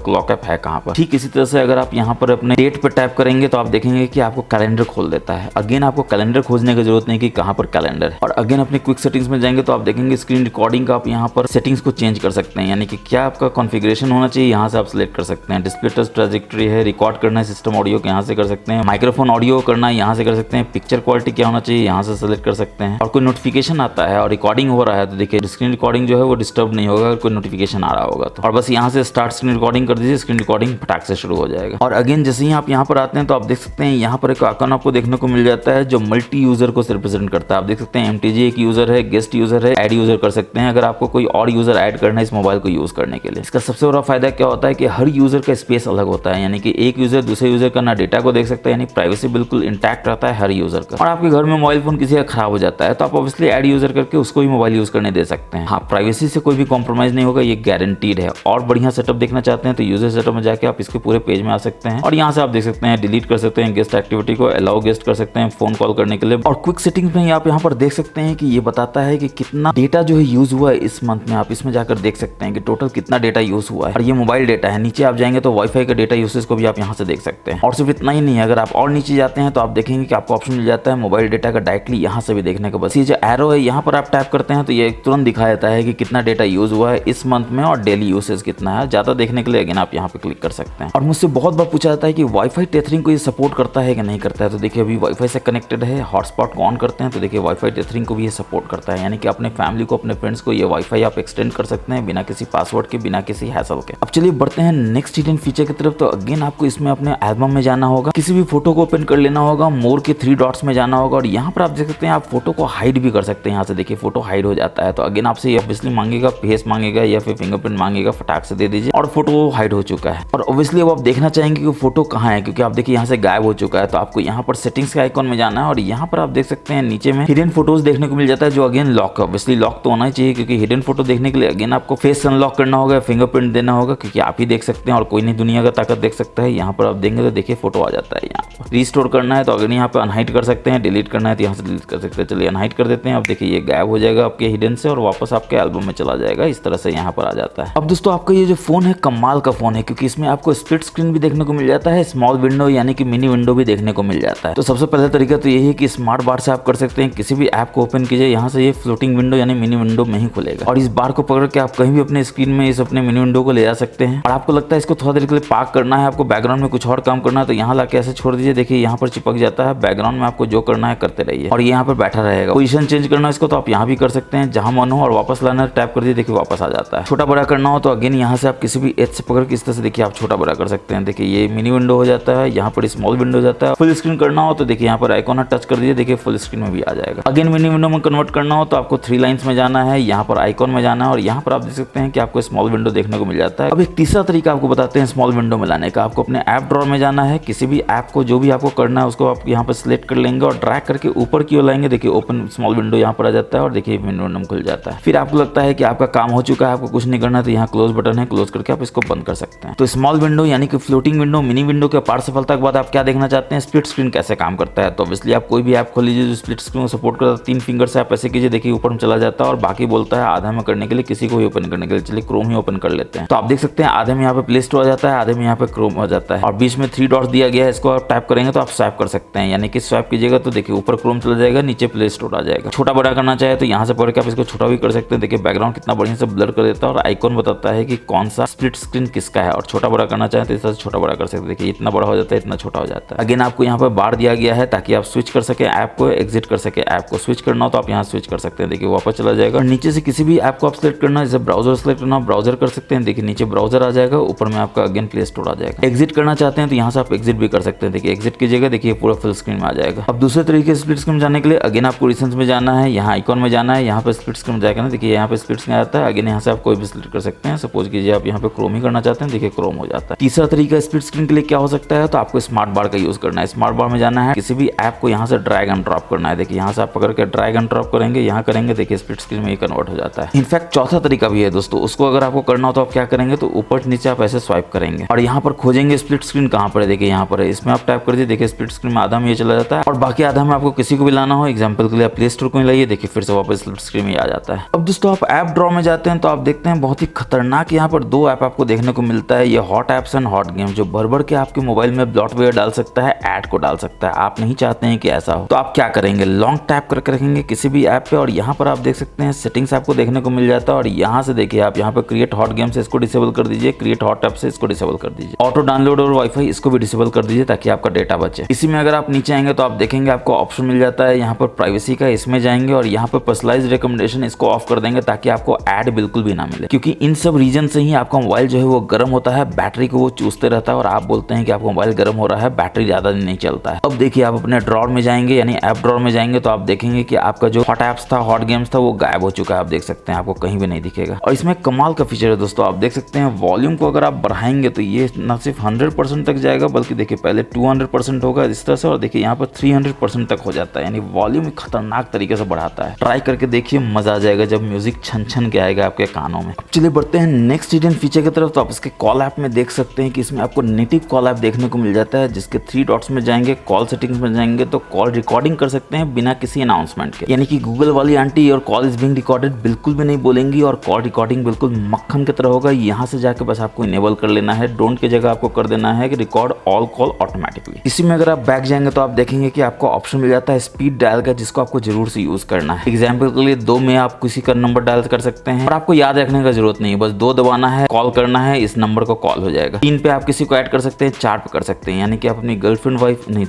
क्लॉक ऐप है कहाँ पर। ठीक इसी तरह से अगर आप यहाँ पर अपने डेट पर टैप करेंगे तो आप देखेंगे कि आपको कैलेंडर खोल देता है। अगेन आपको कैलेंडर खोजने की जरूरत नहीं कि कहाँ पर कैलेंडर है। और अगेन अपने क्विक सेटिंग्स में जाएंगे तो आप देखेंगे स्क्रीन रिकॉर्डिंग का आप यहाँ पर सेटिंग्स को चेंज कर सकते हैं, यानी कि क्या आपका कॉन्फ़िगरेशन होना चाहिए यहाँ से आप सिलेक्ट कर सकते हैं। डिस्प्ले टच ट्रैजेक्टरी है, रिकॉर्ड करना है सिस्टम ऑडियो के यहाँ से कर सकते हैं, माइक्रोफोन ऑडियो करना है यहाँ से कर सकते हैं, पिक्चर क्वालिटी क्या होना चाहिए यहाँ से सेलेक्ट कर सकते हैं। और कोई नोटिफिकेशन आता है और रिकॉर्डिंग हो रहा है तो देखिए स्क्रीन रिकॉर्डिंग जो है वो डिस्टर्ब नहीं होगा अगर कोई नोटिफिकेशन नोटिफिकेशन आ रहा होगा तो। और बस यहाँ से स्टार्ट स्क्रीन रिकॉर्डिंग कर दीजिए, स्क्रीन रिकॉर्डिंग फटाक से शुरू हो जाएगा। और अगेन जैसे ही आप यहाँ पर आते हैं तो आप देख सकते हैं यहाँ पर एक आइकन आपको देखने को मिल जाता है जो मल्टी यूजर को रिप्रेजेंट करता है। आप देख सकते हैं MTG एक यूजर है, गेस्ट यूजर है, ऐड यूजर कर सकते हैं अगर आपको कोई और यूजर ऐड करना है इस मोबाइल को यूज करने के लिए। इसका सबसे बड़ा फायदा क्या होता है कि हर यूजर का स्पेस अलग होता है, यानी कि एक यूजर दूसरे यूजर का ना डेटा को देख सकता है, यानी प्राइवेसी बिल्कुल इंटैक्ट रहता है हर यूजर का। और आपके घर में मोबाइल फोन किसी का खराब हो जाता है तो आप ऑब्वियसली ऐड यूजर करके उसको ही मोबाइल यूज करने दे सकते हैं। हाँ, प्राइवेसी से कोई भी कॉम्प्रोमाइज नहीं होगा, ये गारंटीड है। और बढ़िया सेटअप देखना चाहते हैं तो यूजर सेटअप में जाके आप इसके पूरे पेज में आ सकते हैं और यहाँ से आप देख सकते हैं डिलीट कर सकते हैं गेस्ट एक्टिविटी को, अलाउ गेस्ट कर सकते हैं फोन कॉल करने के लिए। और क्विक सेटिंग्स में आप यहाँ पर देख सकते हैं कि ये बताता है कि कितना डेटा जो है यूज हुआ है इस मंथ में। आप इसमें जाकर देख सकते हैं कि टोटल कितना डेटा यूज हुआ है और ये मोबाइल डेटा है। नीचे आप जाएंगे तो वाईफाई का डेटा यूसेज को भी आप यहाँ से देख सकते हैं। और सिर्फ इतना ही नहीं है, अगर आप और नीचे जाते हैं तो आप देखेंगे कि आपको ऑप्शन मिल जाता है मोबाइल डेटा का डायरेक्टली यहाँ से भी देखने का। बस ये जो एरो है यहाँ पर आप टैप करते हैं तो ये तुरंत दिखा देता है कि कितना डेटा यूज हुआ है इस मंथ में और डेली यूसेज कितना है। ज्यादा देखने के लिए अगेन आप यहाँ पे क्लिक कर सकते हैं। और मुझसे बहुत बार पूछा जाता है कि वाईफाई टेथरिंग को ये सपोर्ट करता है कि नहीं करता है, तो देखिए अभी वाईफाई से कनेक्टेड है, हॉटस्पॉट को ऑन करते हैं तो देखिए वाईफाई टेथरिंग को भी ये सपोर्ट करता है, यानी कि अपने फैमिली को अपने फ्रेंड्स को ये वाईफाई आप एक्सटेंड कर सकते हैं बिना किसी पासवर्ड के, बिना किसी हैसल के। अब चलिए बढ़ते हैं नेक्स्ट हिडन फीचर की तरफ। तो अगेन आपको इसमें अपने एल्बम में जाना होगा, किसी भी फोटो को ओपन कर लेना होगा, मोर के 3 डॉट्स में जाना होगा और यहाँ पर आप देख सकते हैं आप फोटो को हाइड भी कर सकते हैं। यहाँ से देखिए फोटो हाइड हो जाता है। तो अगेन आपसे ये ऑब्वियसली मांगेगा, फेस मांगेगा या फिर फिंगरप्रिंट मांगेगा, फटाक से दे दीजिए और फोटो हाइड हो चुका है। और ऑब्वियसली अब आप देखना चाहेंगे कि फोटो कहाँ है, क्योंकि आप देखिए यहाँ से गायब हो चुका है। तो आपको यहाँ पर सेटिंग्स के आइकॉन में जाना है और यहाँ पर आप देख सकते हैं नीचे में हिडन फोटोज देखने को मिल जाता है जो अगेन लॉक है। ऑब्वियसली लॉक तो होना ही चाहिए क्योंकि हिडन फोटो देखने के लिए अगेन आपको फेस अनलॉक करना होगा, फिंगरप्रिंट देना होगा, क्योंकि आप ही देख सकते हैं और कोई नहीं दुनिया का ताकत देख सकता है। यहाँ पर आप देंगे तो देखिए फोटो आ जाता है। यहाँ पर रीस्टोर करना है तो अगर यहाँ पर अनहाइड कर सकते हैं, डिलीट करना है तो यहाँ से डिलीट कर सकते हैं। चलिए अनहाइड कर देते हैं। अब देखिए ये गायब हो जाएगा आपके हिडन से और वापस आपके एल्बम में चला जाएगा। इस तरह से यहाँ पर आ जाता है। अब दोस्तों आपका ये जो फोन है कमाल का फोन है, क्योंकि इसमें आपको स्प्लिट स्क्रीन भी देखने को मिल जाता है, स्मॉल विंडो यानी कि मिनी विंडो भी देखने को मिल जाता है। तो सबसे पहला तरीका तो यही है कि स्मार्ट बार से आप कर सकते हैं, किसी भी ऐप को ओपन कीजिए, यहाँ से ये फ्लोटिंग विंडो यानी मिनी विंडो में ही खुलेगा और इस बार को पकड़ के आप कहीं भी अपने स्क्रीन में इस अपने मिनी विंडो को ले जा सकते हैं। और आपको लगता है इसको थोड़ा देर के लिए पार्क करना है, आपको बैकग्राउंड में कुछ और काम करना है तो यहाँ लाके ऐसे छोड़ दीजिए। देखिए यहाँ पर चिपक जाता है, बैकग्राउंड में आपको जो करना है करते रहिए और यहाँ पर बैठा रहेगा। पोजीशन चेंज करना है इसको तो आप यहाँ भी कर सकते हैं जहां मन हो और वापस लाना टैप कर दीजिए, देखिए वापस आ जाता है। छोटा बड़ा करना हो तो अगेन यहाँ से आप किसी भी एज से पकड़ के इस तरह से देखिए आप छोटा बड़ा कर सकते हैं। देखिए ये मिनी विंडो हो जाता है, यहाँ पर स्मॉल विंडो हो जाता है। फुल स्क्रीन करना हो तो देखिए यहाँ पर आइकॉन टच कर दीजिए, देखिए फुल स्क्रीन में भी आ जाएगा। अगेन मिनी विंडो में कन्वर्ट करना हो तो आपको 3 लाइन्स में जाना है, यहाँ पर आइकॉन में जाना है और यहाँ पर आप देख सकते हैं कि आपको स्मॉल विंडो देखने को मिल जाता है। अब एक तीसरा तरीका आपको बताते हैं स्मॉल विंडो में लाने का। आपको अपने ऐप ड्रॉअर में जाना है, किसी भी ऐप को जो भी आपको करना है उसको आप यहाँ पर सिलेक्ट कर लेंगे और ड्रैग करके ऊपर की ओर लाएंगे। देखिए ओपन स्मॉल विंडो यहाँ पर आ जाता है और देखिए विंडो खुल जाता है। फिर आपको लगता है कि आपका काम हो चुका है, आपको कुछ नहीं करना, तो यहाँ क्लोज बटन है, क्लोज करके आप इसको बंद कर सकते हैं। तो स्मॉल विंडो यानी कि फ्लोटिंग विंडो, मिनी विंडो के पार सफलता के बाद आप क्या देखना चाहते हैं, स्प्लिट स्क्रीन कैसे काम करता है। तो ऑब्वियसली आप कोई भी ऐप खोल लीजिए जो स्प्लिट स्क्रीन को सपोर्ट करता है। 3 फिंगर से आप ऐसे कीजिए, देखिए ऊपर में चला जाता है और बाकी बोलता है आधा में करने के लिए किसी को भी ओपन करने के लिए। चलिए क्रोम ही ओपन कर लेते हैं। तो आप देख सकते हैं आधे में यहाँ पे प्ले स्टोर आ जाता है, आधे में यहाँ पे क्रोम हो जाता है और बीच में 3 डॉट्स दिया गया है। इसको आप टैप करेंगे तो आप स्वैप कर सकते हैं, यानी कि स्वैप कीजिएगा तो देखिए ऊपर क्रोम चला जाएगा, नीचे प्ले स्टोर आ जाएगा। छोटा बड़ा करना चाहे तो यहाँ से पकड़ के आप इसको छोटा भी कर सकते हैं। देखिए बैकग्राउंड कितना बढ़िया से ब्लर कर देता है और आइकॉन बताता है कि कौन सा स्प्लिट स्क्रीन किसका है। और छोटा बड़ा करना चाहे तो इस तरह से छोटा बड़ा कर सकते हैं। देखिए इतना बड़ा हो जाता है, इतना छोटा हो जाता है। अगेन आपको यहाँ पर बार दिया गया है ताकि आप स्विच कर सके ऐप को, एग्जिट कर सके ऐप को। स्विच करना हो तो आप यहाँ स्विच कर सकते हैं, देखिए वापस चला जाएगा। और नीचे से किसी भी ऐप को आप सिलेक्ट करना है, जैसे ब्राउजर सिलेक्ट करना ब्राउजर कर सकते हैं। देखिए नीचे ब्राउजर आ जाएगा, ऊपर में आपका अगेन प्ले स्टोर आ जाएगा। एग्जिट करना चाहते हैं तो यहाँ से आप एग्जिट भी कर सकते हैं। देखिए एग्जिट कीजिएगा, देखिए पूरा फुल स्क्रीन में आ जाएगा। अब दूसरे तरीके से स्प्लिट स्क्रीन में जाने के लिए अगेन आपको रिसेंस में जाना है, यहाँ आइकॉन में जाना है, यहाँ पे स्प्लिट स्क्रीन में जाएगा ना, देखिए यहाँ पे स्प्लिट स्क्रीन आता है। अगेन यहाँ से आप कोई भी सिलेक्ट कर सकते हैं। सपोज कीजिए आप यहाँ पे क्रोम ही करना चाहते हैं, देखिए क्रोम हो जाता है। तीसरा तरीका स्प्लिट स्क्रीन के लिए क्या हो सकता है, तो आपको स्मार्ट बार का यूज करना है। स्मार्ट बार में जाना है, किसी भी ऐप को यहाँ से ड्रैग एंड ड्रॉप करना है। देखिए यहाँ से आप पकड़ के ड्रैग एंड ड्रॉप करेंगे, यहाँ करेंगे, देखिए स्प्लिट स्क्रीन में ही कन्वर्ट हो जाता है। इनफैक्ट चौथा तरीका भी है दोस्तों, उसको अगर आपको करना हो तो आप क्या करेंगे, तो ऊपर नीचे आप ऐसे स्वाइप करेंगे और यहाँ पर खोजेंगे स्प्लिट स्क्रीन कहाँ पर है। देखिए यहाँ पर है, इसमें आप टैप कर दीजिए, देखिए स्प्लिट स्क्रीन में आधा में ये चला जाता है और बाकी आधा में आपको किसी को भी लाना हो, एग्जाम्पल के लिए आप प्ले स्टोर को लाइए, देखिए फिर से वापस स्प्लिट स्क्रीन में आ जाता है। अब दोस्तों आप ऐप ड्रॉ में जाते हैं तो आप देखते हैं बहुत ही खतरनाक यहाँ पर 2 ऐप आपको देखने को मिलता है। ये hot apps and hot game, जो भर के आपके मोबाइल में ब्लॉटवेयर डाल सकता है, ऐड को डाल सकता है। आप नहीं चाहते हैं कि ऐसा हो तो आप क्या करेंगे, लॉन्ग टैप करके रखेंगे किसी भी ऐप पे और यहाँ पर आप देख सकते हैं सेटिंग्स आपको देखने को मिल जाता है और यहाँ से देखिए आप यहाँ पे क्रिएट हॉट गेम से इसको डिसेबल कर दीजिए, क्रिएट हॉट ऐप से इसको डिसेबल कर दीजिए, ऑटो डाउनलोड और वाईफाई इसको भी डिसेबल कर दीजिए ताकि आपका डेटा बचे। इसी में अगर आप नीचे आएंगे तो आप देखेंगे आपको ऑप्शन मिल जाता है यहाँ पर प्राइवेसी का, इसमें जाएंगे और यहाँ पर पर्सनलाइज्ड रिकमेंडेशन इसको ऑफ कर देंगे ताकि आपको ऐड बिल्कुल भी ना मिले। मिले, क्योंकि इन सब रीजन से ही आपका मोबाइल जो है वो गर्म होता है, बैटरी को वो चूसते रहता है और आप बोलते हैं कि आपका मोबाइल गर्म हो रहा है, बैटरी ज्यादा दिन नहीं चलता है। अब देखिए आप अपने ड्रॉर में जाएंगे, यानी ऐप ड्रॉर में जाएंगे तो आप देखेंगे कि आपका जो हॉट ऐप्स था, हॉट गेम्स था, वो गायब हो चुका है। आप देख सकते हैं, आपको कहीं भी नहीं दिखेगा। और इसमें कमाल का फीचर है दोस्तों, आप देख सकते हैं वॉल्यूम को अगर आप बढ़ाएंगे तो ये न सिर्फ 100% तक जाएगा, बल्कि देखिए पहले 200% होगा इस तरह से, और देखिए यहाँ पर 300% तक हो जाता है, यानी वॉल्यूम खतरनाक तरीके से बढ़ाता है। ट्राई करके देखिए, मजा आ जाएगा जब म्यूजिक छन छन के आएगा आपके कानों में। अब चलिए बढ़ते हैं नेक्स्ट हिडन फीचर की तरफ। तो आप इसके कॉल ऐप में देख सकते हैं कि इसमें आपको नेटिव कॉल ऐप देखने को मिल जाता है, जिसके 3 डॉट्स में जाएंगे, कॉल सेटिंग्स में जाएंगे तो कॉल रिकॉर्डिंग कर सकते हैं बिना किसी अनाउंसमेंट के, यानी कि गूगल वाली आंटी और कॉल इज बीइंग रिकॉर्डेड बिल्कुल भी नहीं बोलेंगी और कॉल रिकॉर्डिंग बिल्कुल मक्खन की तरह होगा। यहाँ से जाके बस आपको इनेबल कर लेना है, डोंट की जगह आपको कर देना है कि रिकॉर्ड ऑल कॉल ऑटोमेटिकली। इसी में अगर आप बैक जाएंगे तो आप देखेंगे कि आपको ऑप्शन मिल जाता है स्पीड डायल का, जिसको आपको जरूर से यूज करना है। एग्जाम्पल के लिए 2 में आप किसी का नंबर डायल कर सकते हैं और आपको याद रखने का जरूरत नहीं है, बस 2 दबाना है, कॉल करना है, इस नंबर को कॉल हो जाएगा। 3 पे आप किसी को ऐड कर सकते हैं, 4 पे कर सकते हैं, यानी कि आप अपनी गर्लफ्रेंड वाइफ नहीं,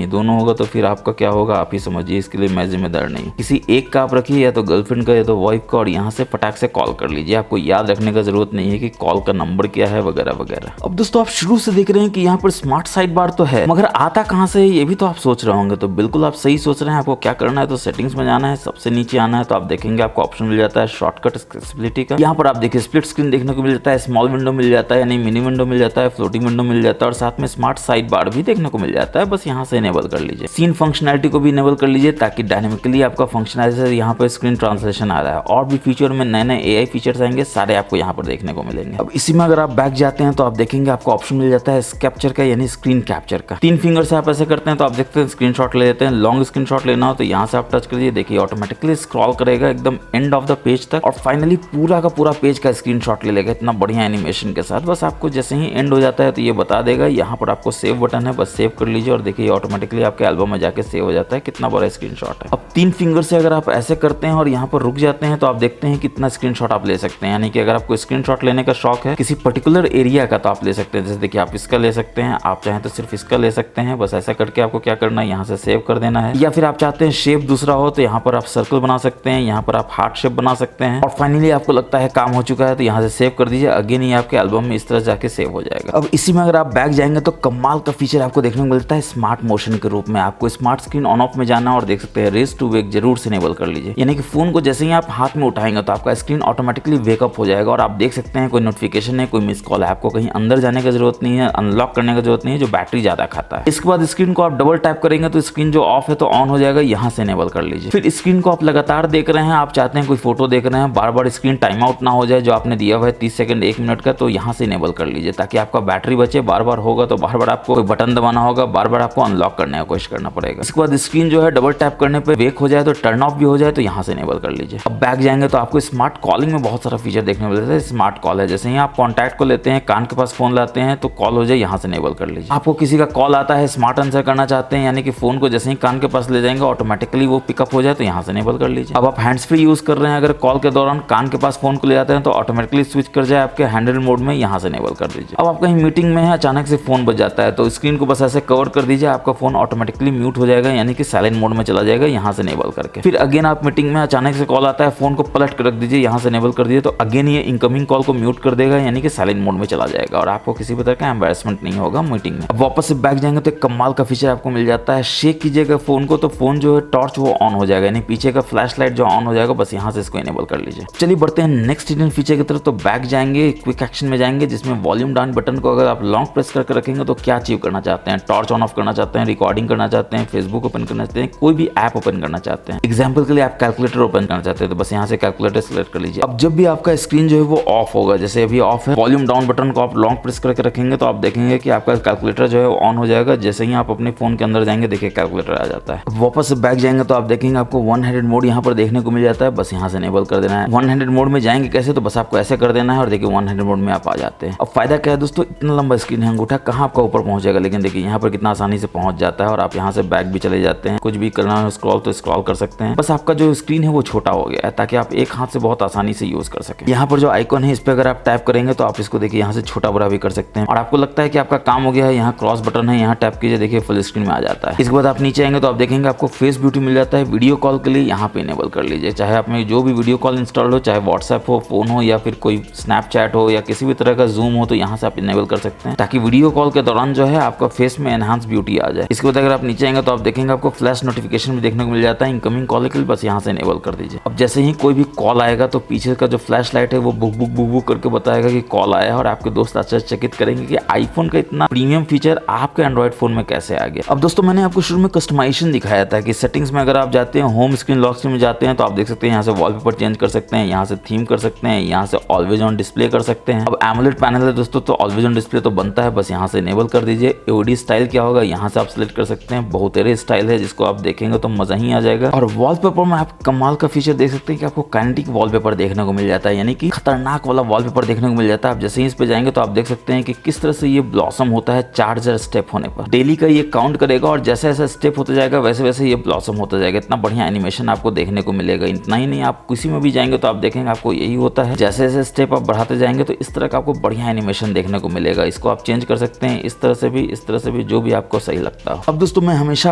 दोनों होगा तो फिर आपका क्या होगा आप ही समझिए, इसके लिए मैं जिम्मेदार नहीं। किसी एक का आप रखिए, या तो गर्लफ्रेंड का या तो वाइफ का, और यहाँ से फटाक से कॉल कर लीजिए। आपको याद रखने का जरूरत नहीं है कि कॉल का नंबर क्या है वगैरह वगैरह। अब दोस्तों आप शुरू से देख रहे हैं कि यहाँ पर स्मार्ट साइड बार तो है, मगर आता कहाँ से है ये भी तो आप सोच रहे होंगे। तो बिल्कुल आप सही सोच रहे हैं। आपको क्या करना है, तो सेटिंग्स में जाना है, सबसे नीचे आना है, तो आप देखेंगे आपको ऑप्शन मिल जाता है शॉर्टकट एक्सेसिबिलिटी का। यहाँ पर आप देखिए स्प्लिट स्क्रीन देखने को मिल जाता है, स्मॉल विंडो मिल जाता है, यानी मिनी विंडो मिल जाता है, फ्लोटिंग विंडो मिल जाता है, और साथ में स्मार्ट साइड बार भी देखने को मिल जाता है। बस यहाँ से इनेबल कर लीजिए। सीन फंक्शनैलिटी को भी इनेबल कर लीजिए, ताकि डायनेमिकली आपका फंक्शनैलिटी यहाँ पर स्क्रीन ट्रांसलेशन आ रहा है, और भी फीचर में नए एआई फीचर्स आएंगे, सारे आपको यहाँ पर देखने को मिलेंगे। अब इसी में अगर आप बैक जाते हैं तो आप देखेंगे आपको ऑप्शन मिल जाता है कैप्चर का, यानी स्क्रीन कैप्चर का। 3 फिंगर से आप ऐसे करते हैं तो आप देखते हैं स्क्रीनशॉट ले लेते हैं। लॉन्ग स्क्रीनशॉट लेना हो तो यहाँ से आप टच करिए, देखिए ऑटोमेटिकली स्क्रॉल करेगा एकदम एंड ऑफ द पेज तक, और फाइनली पूरा का पूरा पेज का स्क्रीनशॉट ले लेगा इतना बढ़िया एनिमेशन के साथ। बस आपको जैसे ही एंड हो जाता है तो ये बता देगा। यहाँ पर आपको सेव बटन है, बस सेव कर लीजिए, और देखिए ऑटोमेटिकली आपके एल्बम में जाके सेव हो जाता है। कितना बड़ा स्क्रीनशॉट है। अब 3 फिंगर से अगर आप ऐसे करते हैं और यहाँ पर रुक जाते हैं तो आप देखते हैं कितना स्क्रीनशॉट आप ले सकते हैं। यानी कि अगर आपको स्क्रीनशॉट लेने का शौक है किसी पर्टिकुलर एरिया का तो आप ले सकते हैं। जैसे देखिए आप इसका ले सकते हैं, आप चाहें तो सिर्फ इसका ले सकते हैं। बस ऐसा करके आपको क्या करना है, यहाँ से सेव कर देना है। या फिर आप चाहते हैं शेप दूसरा हो तो यहाँ पर आप सर्कल बना सकते हैं, यहाँ पर आप हार्ट शेप बना सकते हैं। और फाइनली आपको लगता है काम हो चुका है तो यहाँ से सेव कर दीजिए। अगेन ये आपके एल्बम में इस तरह जाके सेव हो जाएगा। अब इसी में अगर आप बैक जाएंगे तो कमाल का फीचर आपको देखने को मिलता है स्मार्ट मोशन के रूप में। आपको स्मार्ट स्क्रीन ऑन ऑफ में जाना और देख सकते हैं रेज टू वेक जरूर से इनेबल कर लीजिए। यानी कि फोन को जैसे ही आप हाथ में उठाएंगे तो आपका स्क्रीन ऑटोमेटिकली वेकअप हो जाएगा और आप देख सकते हैं कोई नोटिफिकेशन है, कोई मिस कॉल है। आपको कहीं अंदर जाने की जरूरत नहीं है, अनलॉक करने की जरूरत नहीं है जो बैटरी ज्यादा खाता है। इसके बाद स्क्रीन को आप डबल टैप करेंगे तो स्क्रीन जो ऑफ है तो ऑन हो जाएगा, यहाँ से इनेबल कर लीजिए। फिर स्क्रीन को आप लगातार देख रहे हैं, आप चाहते हैं कोई फोटो देख रहे हैं, बार बार स्क्रीन टाइम आउट ना हो जाए जो आपने दिया हुआ है 30 सेकंड 1 मिनट का, तो यहाँ से इनेबल कर लीजिए ताकि आपका बैटरी बचे। बार बार होगा तो बार बार आपको कोई बटन दबाना होगा, बार बार आपको अनलॉक करने की कोशिश करना पड़ेगा। इसके बाद स्क्रीन जो है डबल टैप करने पे वेक हो जाए तो टर्न ऑफ भी हो जाए तो यहाँ से इनेबल कर लीजिए। अब बैक जाएंगे तो आपको स्मार्ट कॉलिंग में बहुत सारा फीचर देखने को मिलता है। स्मार्ट कॉल है, जैसे ही आप कॉन्टैक्ट को लेते हैं, कान के पास फोन लाते हैं तो कॉल हो जाए, यहाँ से इनेबल कर लीजिए। आपको किसी का कॉल आता है, स्मार्ट आंसर करना चाहते हैं, यानी कि फोन को जैसे ही कान के पास ले जाएंगे ऑटोमेटिकली वो पिकअप हो जाए तो यहाँ से इनेबल कर लीजिए। अब आप हैंड्स फ्री यूज कर रहे हैं, अगर कॉल के दौरान कान के पास फोन को ले जाते हैं तो ऑटोमेटिकली स्विच कर जाए आपके हैंडल मोड में, यहाँ से इनेबल कर दीजिए। अब आप कहीं मीटिंग में है, अचानक से फोन बज जाता है तो स्क्रीन को बस ऐसे कवर कर दीजिए, आपका फोन ऑटोमेटिकली म्यूट हो जाएगा, यानी कि साइलेंट मोड में चला जाएगा, यहाँ से इनेबल करके। फिर अगेन आप मीटिंग में अचानक से कॉल आता है, फोन को पलट कर रख दीजिए, यहाँ से इनेबल कर दीजिए तो अगेन ये इनकमिंग कॉल को म्यूट कर देगा, यानी कि साइलेंट मोड में चला जाएगा और आपको किसी भी तरह का एम्बैरेसमेंट नहीं होगा मीटिंग में। अब वापस से बैक जाएंगे तो एक कमाल का फीचर आपको मिल जाता है। शेक कीजिएगा फोन को तो फोन जो है टॉर्च वो ऑन हो जाएगा, यानी पीछे का फ्लैश लाइट जो ऑन हो जाएगा, बस यहाँ से इसको इनेबल कर लीजिए। चलिए बढ़ते हैं नेक्स्ट हिडन फीचर की तरफ। तो बैक जाएंगे, क्विक एक्शन में जाएंगे, जिसमें वॉल्यूम डाउन बटन को अगर आप लॉन्ग प्रेस करके रखेंगे तो क्या अचीव करना चाहते हैं, टॉर्च ऑन ऑफ करना चाहते हैं, रिकॉर्डिंग करना चाहते हैं, फेसबुक ओपन करना चाहते हैं, कोई भी ऐप ओपन करना चाहते हैं। एग्जाम्पल के लिए आप कैलकुलेटर ओपन करना चाहते हैं तो बस यहाँ से कैलकुलेटर सिलेक्ट कर लीजिए। अब जब भी आपका स्क्रीन जो है वो ऑफ होगा, जैसे अभी ऑफ है, वॉल्यूम डाउन बटन को आप लॉन्ग प्रेस करके रखेंगे तो आप देखेंगे कि आपका कैलकुलेटर जो है वो ऑन हो जाएगा। जैसे ही आप अपने फोन के अंदर जाएंगे देखिए कैलकुलेटर आ जाता है। वापस से बैक जाएंगे तो आप देखेंगे आपको 1 हैंडेड मोड यहाँ पर देखने को मिल जाता है, बस यहाँ से इनेबल कर देना है। 1 हैंडेड मोड में जाएंगे कैसे, तो बस आपको ऐसे कर देना है और देखिए 1 हैंडेड मोड में आप आ जाते हैं। अब फायदा क्या है दोस्तों, इतना लंबा स्क्रीन है, अंगूठा कहाँ आपका ऊपर पहुंचेगा, लेकिन देखिए यहाँ पर कितना आसानी से पहुंच जाता है और आप यहाँ से बैक भी चले जाते हैं। कुछ भी करना है स्क्रॉल तो स्क्रॉल कर सकते हैं। बस आपका जो स्क्रीन है वो छोटा हो गया है ताकि आप एक हाथ से बहुत आसानी से यूज कर सकें। यहाँ पर जो आइकॉन है इस पर अगर आप टैप करेंगे तो आप इसको देखिए यहाँ से छोटा बड़ा भी कर सकते हैं और आपको लगता है कि आपका काम हो गया है, यहाँ क्रॉस बटन है, यहाँ टैप कीजिए, देखिए फुल स्क्रीन में आ जाता है। इसके बाद आप नीचे आएंगे तो आप देखेंगे आपको फेस ब्यूटी मिल जाता है। वीडियो कॉल के लिए यहाँ पे इनेबल कर लीजिए, चाहे आप में जो भी वीडियो कॉल इंस्टॉल हो, चाहे व्हाट्सएप व्हाट्सएप हो, फोन हो या फिर कोई स्नैपचैट हो या किसी भी तरह का जूम हो, तो यहाँ से आप इनेबल कर सकते हैं ताकि वीडियो कॉल के दौरान जो है आपका फेस में एनहांस ब्यूटी आ जाए। इसके बाद अगर आप नीचे आएंगे तो आप देखेंगे आपको फ्लैश नोटिफिकेशन भी देखने को मिल जाता है इनकमिंग कॉल के लिए, बस यहाँ से इनेबल कर दीजिए। अब जैसे ही कोई भी कॉल आएगा तो पीछे का जो फ्लैश लाइट है वो बुक बुक बुक बुक करके बताएगा कि कॉल आया है, और आपके दोस्त आश्चर्यचकित करेंगे कि आईफोन का इतना प्रीमियम फीचर आपके एंड्रॉइड फोन में कैसे आ गया। अब दोस्तों मैंने आपको शुरू में कस्टमाइजेशन दिखाया था कि सेटिंग्स में अगर आप जाते हैं, होम स्क्रीन लॉक स्क्रीन में जाते हैं तो आप देख सकते हैं यहाँ से वॉलपेपर चेंज कर सकते हैं, यहाँ से थीम कर सकते हैं, यहाँ से ऑलवेज ऑन डिस्प्ले कर सकते हैं। अब एमोलेड पैनल है दोस्तों तो ऑलवेज ऑन डिस्प्ले तो बनता है, बस यहाँ से इनेबल कर दीजिए। एओडी स्टाइल क्या होगा यहाँ से आप सिलेक्ट कर सकते हैं, बहुतेरे स्टाइल है जिसको आप देखेंगे तो मजा ही आ जाएगा। और वॉलपेपर में आप कमाल का फीचर देख सकते हैं कि आपको काइनेटिक वॉलपेपर देखने को मिल जाता है, यानी कि खतरनाक वाला वॉलपेपर देखने को मिल जाता है। आप जैसे ही इस पे जाएंगे तो आप देख सकते हैं कि किस तरह से ये ब्लॉसम होता है 4000 स्टेप होने पर। डेली का ये काउंट करेगा और जैसे जैसे स्टेप होता जाएगा वैसे वैसे ये ब्लॉसम होता जाएगा। इतना बढ़िया एनिमेशन आपको देखने को मिलेगा। इतना ही नहीं, आप किसी में भी जाएंगे तो आप देखेंगे आपको यही होता है, जैसे जैसे स्टेप आप बढ़ाते जाएंगे तो इस तरह का आपको बढ़िया एनिमेशन देखने को मिलेगा। इसको आप चेंज कर सकते हैं इस तरह से भी, इस तरह से भी, जो भी आपको सही लगता हो। अब दोस्तों मैं हमेशा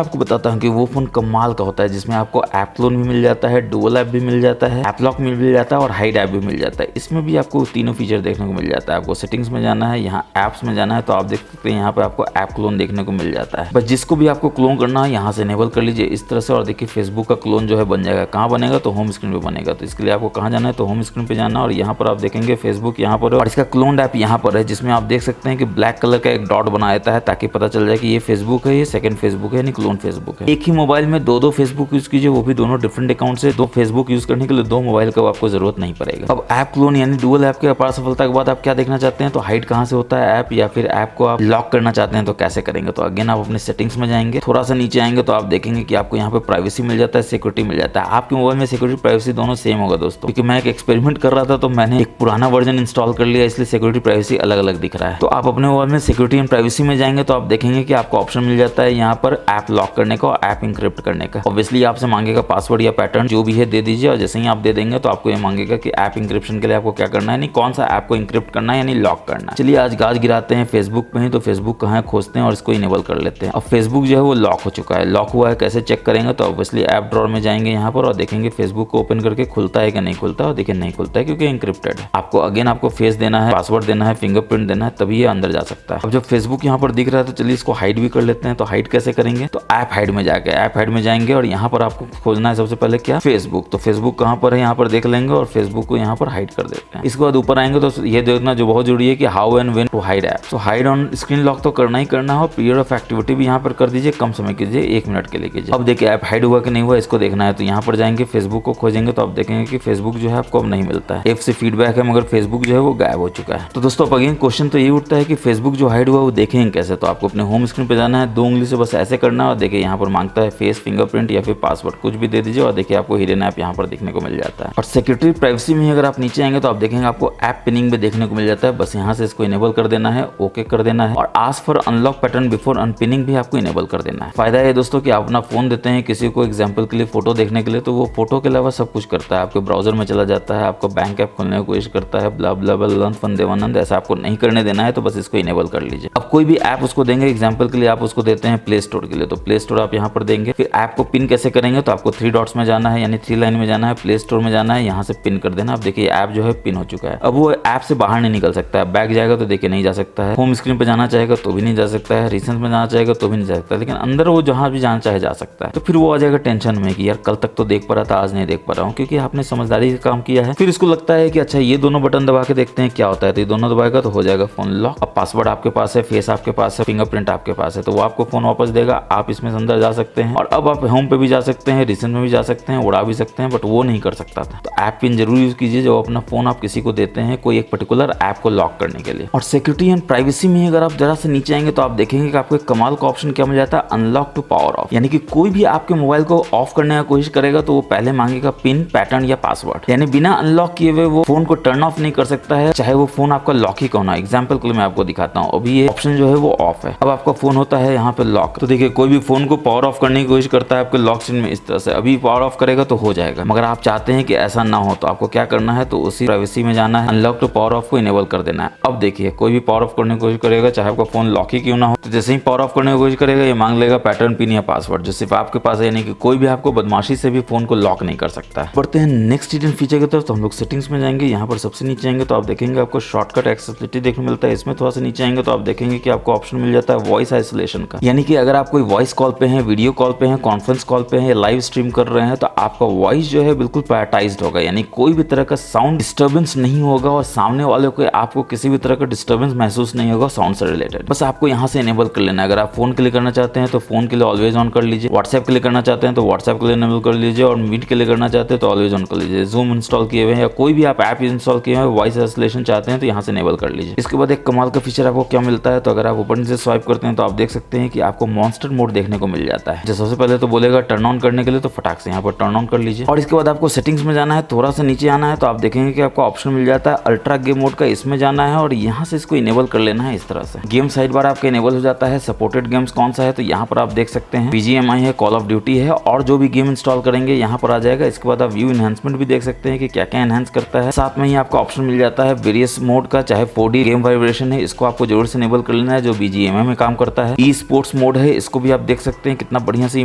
आपको बताता हूँ कि वो फोन कमाल का होता है जिसमें आपको ऐप क्लोन भी मिल जाता है, डुअल ऐप भी मिल जाता है, ऐप लॉक मिल जाता है और हाइड ऐप भी मिल जाता है। इसमें भी आपको तीनों फीचर देखने को मिल जाता है। आपको सेटिंग्स में जाना है, यहाँ ऐप्स में जाना है तो आप देख सकते हैं यहाँ पे आपको ऐप क्लोन देखने को मिल जाता है। बस जिसको भी आपको क्लोन करना है यहाँ से इनेबल कर लीजिए इस तरह से, और देखिए फेसबुक का क्लोन जो है बन जाएगा। कहाँ बनेगा तो होम स्क्रीन पे बनेगा। तो इसके लिए आपको कहाँ जाना है तो होम स्क्रीन पे जाना, और यहाँ पर आप देखेंगे फेसबुक यहाँ पर, और इसका क्लोन ऐप यहाँ पर है जिसमें आप देख सकते हैं कि ब्लैक कलर का एक डॉट बना देता है ताकि पता चल जाए कि ये फेसबुक है, ये सेकंड फेसबुक है, यानी क्लोन फेसबुक है। एक ही मोबाइल में दो फेसबुक यूज कीजिए, वो भी दोनों डिफरेंट अकाउंट से। दो फेसबुक यूज करने के लिए दो मोबाइल का आपको जरूरत नहीं पड़ेगा। अब ऐप क्लोन यानी डुअल ऐप के अपार सफलता के बाद आप क्या देखना चाहते हैं तो हाइड कहाँ से होता है ऐप, या फिर ऐप को आप लॉक करना चाहते हैं तो कैसे करेंगे। तो अगेन आप अपने सेटिंग्स में जाएंगे, थोड़ा सा नीचे आएंगे तो आप देखेंगे कि आपको यहाँ पे प्राइवेसी मिल जाता है, सिक्योरिटी मिल जाता है। आपके मोबाइल में सिक्योरिटी प्राइवेसी दोनों सेम होगा दोस्तों, क्योंकि मैं एक एक्सपेरिमेंट कर रहा था तो मैंने एक पुराना वर्जन इंस्टॉल कर लिया, इसलिए सिक्योरिटी प्राइवेसी अलग अलग दिख रहा है। तो आप अपने मोबाइल में सिक्योरिटी एंड प्राइवेसी में जाएंगे तो आप देखेंगे कि आपको ऑप्शन मिल जाता है यहाँ पर ऐप लॉक करने का और ऐप इंक्रिप्ट करने का। ऑब्वियसली आपसे मांगेगा पासवर्ड या पैटर्न जो भी है दे दीजिए, और जैसे ही आप दे देंगे तो आपको ये मांगेगा कि ऐप इंक्रिप्शन के लिए आपको क्या करना है, यानी कौन सा ऐप को इंक्रिप्ट करना है यानी लॉक करना है। चलिए आज गाज गिराते हैं फेसबुक पे ही, तो फेसबुक कहाँ है खोजते हैं और इसको इनेबल कर लेते हैं। अब फेसबुक जो है वो लॉक हो चुका है। लॉक हुआ है कैसे चेक करेंगे तो ऑब्वियसली ऐप ड्रॉअर में जाएंगे यहाँ पर और देखेंगे फेसबुक को ओपन करके खुलता है कि नहीं खुलता है, और देखिए नहीं खुलता है क्योंकि इंक्रिप्टेड है। आपको अगेन आपको फेस देना है, पासवर्ड देना है, फिंगरप्रिंट देना है, तभी ये अंदर जा सकता है। अब जब फेसबुक यहाँ पर दिख रहा है तो चलिए इसको हाइड भी कर लेते हैं। तो हाइड कैसे करेंगे तो ऐप हाइड में जाके ऐप हाइड में जाएंगे और यहाँ पर आपको खोजना है सबसे पहले क्या, फेसबुक। तो फेसबुक कहाँ पर है यहाँ पर देख लेंगे और फेसबुक को यहाँ पर हाइड कर देते हैं। इसके बाद ऊपर आएंगे तो ये देखना जो बहुत जरूरी है कि how and when to hide app. तो हाइड ऑन स्क्रीन लॉक तो करना ही करना है, पीरियड ऑफ एक्टिविटी भी यहाँ पर कर दीजिए, कम समय कीजिए 1 मिनट के लिए कीजिए। अब देखिए ऐप हाइड हुआ कि नहीं हुआ इसको देखना है, तो यहाँ पर जाएंगे फेसबुक को खोजेंगे तो आप देखेंगे कि फेसबुक जो है आपको अब नहीं मिलता है। ऐप से फीडबैक है मगर फेसबुक जो है वो गायब हो चुका है। तो दोस्तों अब अगेन क्वेश्चन तो ये उठता है कि फेसबुक जो हाइड हुआ वो देखेंगे कैसे। तो आपको अपने होम स्क्रीन पे जाना है, 2 उंगली से बस ऐसे करना है और देखिए यहाँ पर मांगता है फेस, फिंगरप्रिंट या फिर पासवर्ड, कुछ भी दे दीजिए और देखिए आपको हिडन ऐप यहाँ पर देखने को मिल जाता है। और सिक्योरिटी प्राइवेसी में अगर आप नीचे आएंगे तो आप देखेंगे आपको ऐप पिनिंग भी देखने को मिल जाता है। बस यहाँ से इसको इनेबल कर देना है, ओके कर देना है, और ask for unlock pattern before unpinning भी आपको इनेबल कर देना है। फायदा है दोस्तों कि आप अपना फोन देते हैं किसी को एग्जाम्पल के लिए फोटो देखने के लिए, तो वो फोटो के अलावा सब कुछ करता है। आपके ब्राउजर में चला जाता है, आपको बैंक ऐप खोलने की कोशिश करता है, ब्ला ब्ला ब्ला देवानंद, ऐसा आपको नहीं करने देना है। तो बस इसको इनेबल कर लीजिए। अब कोई भी ऐप उसको देंगे, एग्जाम्पल के लिए आप उसको देते हैं प्ले स्टोर के लिए, तो प्ले स्टोर आप यहाँ पर देंगे। फिर ऐप को पिन कैसे करेंगे तो आपको 3 डॉट्स में जाना है, यानी 3 लाइन में जाना है, प्ले स्टोर में जाना है, यहाँ से पिन कर देना। अब देखिए ऐप जो है पिन हो चुका है। अब वो ऐप से बाहर नहीं निकल सकता है, बैक जाएगा तो देखिए नहीं जा सकता है, होम स्क्रीन पे जाना चाहेगा तो भी नहीं जा सकता है, रिसेंट में जाना चाहेगा तो भी नहीं जा सकता, लेकिन अंदर वो जहाँ भी जाना चाहे जा सकता है। तो फिर वो आ जाएगा टेंशन में कि यार कल तक तो देख पा रहा था आज नहीं देख पा रहा हूँ, क्योंकि आपने समझदारी से काम किया है। फिर इसको लगता है कि अच्छा ये दोनों बटन दबा के देखते हैं क्या होता है, तो ये दोनों दबाएगा तो हो जाएगा फोन लॉक। अब पासवर्ड आपके पास है, फेस आपके पास है, फिंगरप्रिंट आपके पास है, तो वो आपको फोन वापस देगा। आप इसमें अंदर जा सकते हैं और अब आप होम पे भी जा सकते हैं, रिसेंट में भी जा सकते हैं, उड़ा भी सकते हैं, बट वो नहीं कर सकता था। तो ऐप पिन जरूर यूज कीजिए जब अपना फोन आप किसी को देते हैं कोई एक पर्टिकुलर ऐप को लॉक करने के लिए। और सिक्योरिटी एंड प्राइवेसी में अगर आप जरा से नीचे आएंगे तो आप देखेंगे कि आपको एक कमाल का ऑप्शन क्या मिल जाता है, अनलॉक टू पावर ऑफ। यानी कि कोई भी आपके मोबाइल को ऑफ करने की कोशिश करेगा तो वो पहले मांगेगा पिन, पैटर्न या पासवर्ड, यानी बिना अनलॉक किए हुए वो फोन को टर्न ऑफ नहीं कर सकता है, चाहे वो फोन आपका लॉक ही क्यों ना। एग्जाम्पल के लिए मैं आपको दिखाता हूँ। अभी ये ऑप्शन जो है वो ऑफ है, अब आपका फोन होता है यहाँ पे लॉक। तो देखिए कोई भी फोन को पावर ऑफ करने की कोशिश करता है आपके लॉक स्क्रीन में इस तरह से, अभी पावर ऑफ करेगा तो हो जाएगा, मगर आप चाहते हैं कि ऐसा ना हो तो आपको क्या करना है, तो उसी प्राइवेसी में जाना है, अनलॉक टू पावर ऑफ को इनेबल कर देना है। अब देखिए कोई भी पावर ऑफ करने की कोशिश करेगा चाहे आपका फोन लॉक ही क्यों ना हो, तो जैसे ही पावर ऑफ करने की कोशिश करेगा ये मांग लेगा पैटर्न, पिन या पासवर्ड, जो सिर्फ आपके पास है, यानी कि कोई भी आपको बदमाशी से भी फोन को लॉक नहीं कर सकता है। बढ़ते हैं नेक्स्ट हिडन फीचर की तरफ। तरफ तो हम लोग सेटिंग्स में जाएंगे। यहाँ पर सबसे नीचे आएंगे तो आप देखेंगे आपको शॉर्टकट एक्सेसिबिलिटी देखने मिलता है। इसमें थोड़ा सा नीचे आएंगे तो आप देखेंगे कि आपको ऑप्शन मिल जाता है वॉइस आइसोलेशन का, यानी कि अगर आप कोई वॉइस कॉल पे हैं, वीडियो कॉल पे हैं, कॉन्फ्रेंस कॉल पे हैं, लाइव स्ट्रीम कर रहे हैं तो आपका वॉइस जो है बिल्कुल प्रायोरिटाइज्ड होगा, यानी कोई भी तरह का साउंड डिस्टर्बेंस नहीं होगा और सामने वाले को आपको किसी भी तरह का डिस्टर्बेंस महसूस नहीं होगा साउंड से रिलेटेड। बस आपको यहाँ से इनेबल कर लेना है। अगर आप फोन के लिए करना चाहते हैं तो फोन के लिए ऑलवेज ऑन कर लीजिए, व्हाट्सएप के लिए करना चाहते हैं तो व्हाट्सएप के लिए इनेबल कर लीजिए और मीट के लिए करना चाहते हैं तो ऑलवेज ऑन कर लीजिए। जूम इंस्टॉल किए हुए हैं या कोई भी आप ऐप इंस्टॉल किए हुए वॉइस आइसोलेशन चाहते हैं तो यहाँ से इनेबल कर लीजिए। इसके बाद एक कमाल का फीचर आपको क्या मिलता है, तो अगर आप ऊपर से स्वाइप करते हैं तो आप देख सकते हैं कि आपको मॉन्स्टर मोड देखने को मिल जाता है। जो सबसे पहले तो बोलेगा टर्न ऑन करने के लिए, तो फटाक से यहाँ पर टर्न ऑन कर लीजिए और इसके बाद आपको सेटिंग्स में जाना है। थोड़ा सा नीचे आना है तो आप देखेंगे कि आपको ऑप्शन मिल जाता है अल्ट्रा गेम मोड का, इसमें जाना है और यहाँ से इसको इनेबल कर लेना है। इस तरह से गेम साइड बार आपका इनेबल हो जाता है। सपोर्टेड गेम्स कौन सा है तो यहाँ पर आप देख सकते हैं BGMI है, कॉल ऑफ ड्यूटी है और जो भी गेम इंस्टॉल करेंगे यहाँ पर आ जाएगा। इसके बाद आप व्यू एनहांसमेंट भी देख सकते हैं कि क्या क्या एनहांस करता है। साथ में ही आपको ऑप्शन मिल जाता है वेरियस मोड का, चाहे 4D गेम वाइब्रेशन है, इसको आपको जरूर से इनेबल कर लेना है जो BGMI में काम करता है। ई स्पोर्ट्स मोड है, इसको भी आप देख सकते हैं कितना बढ़िया से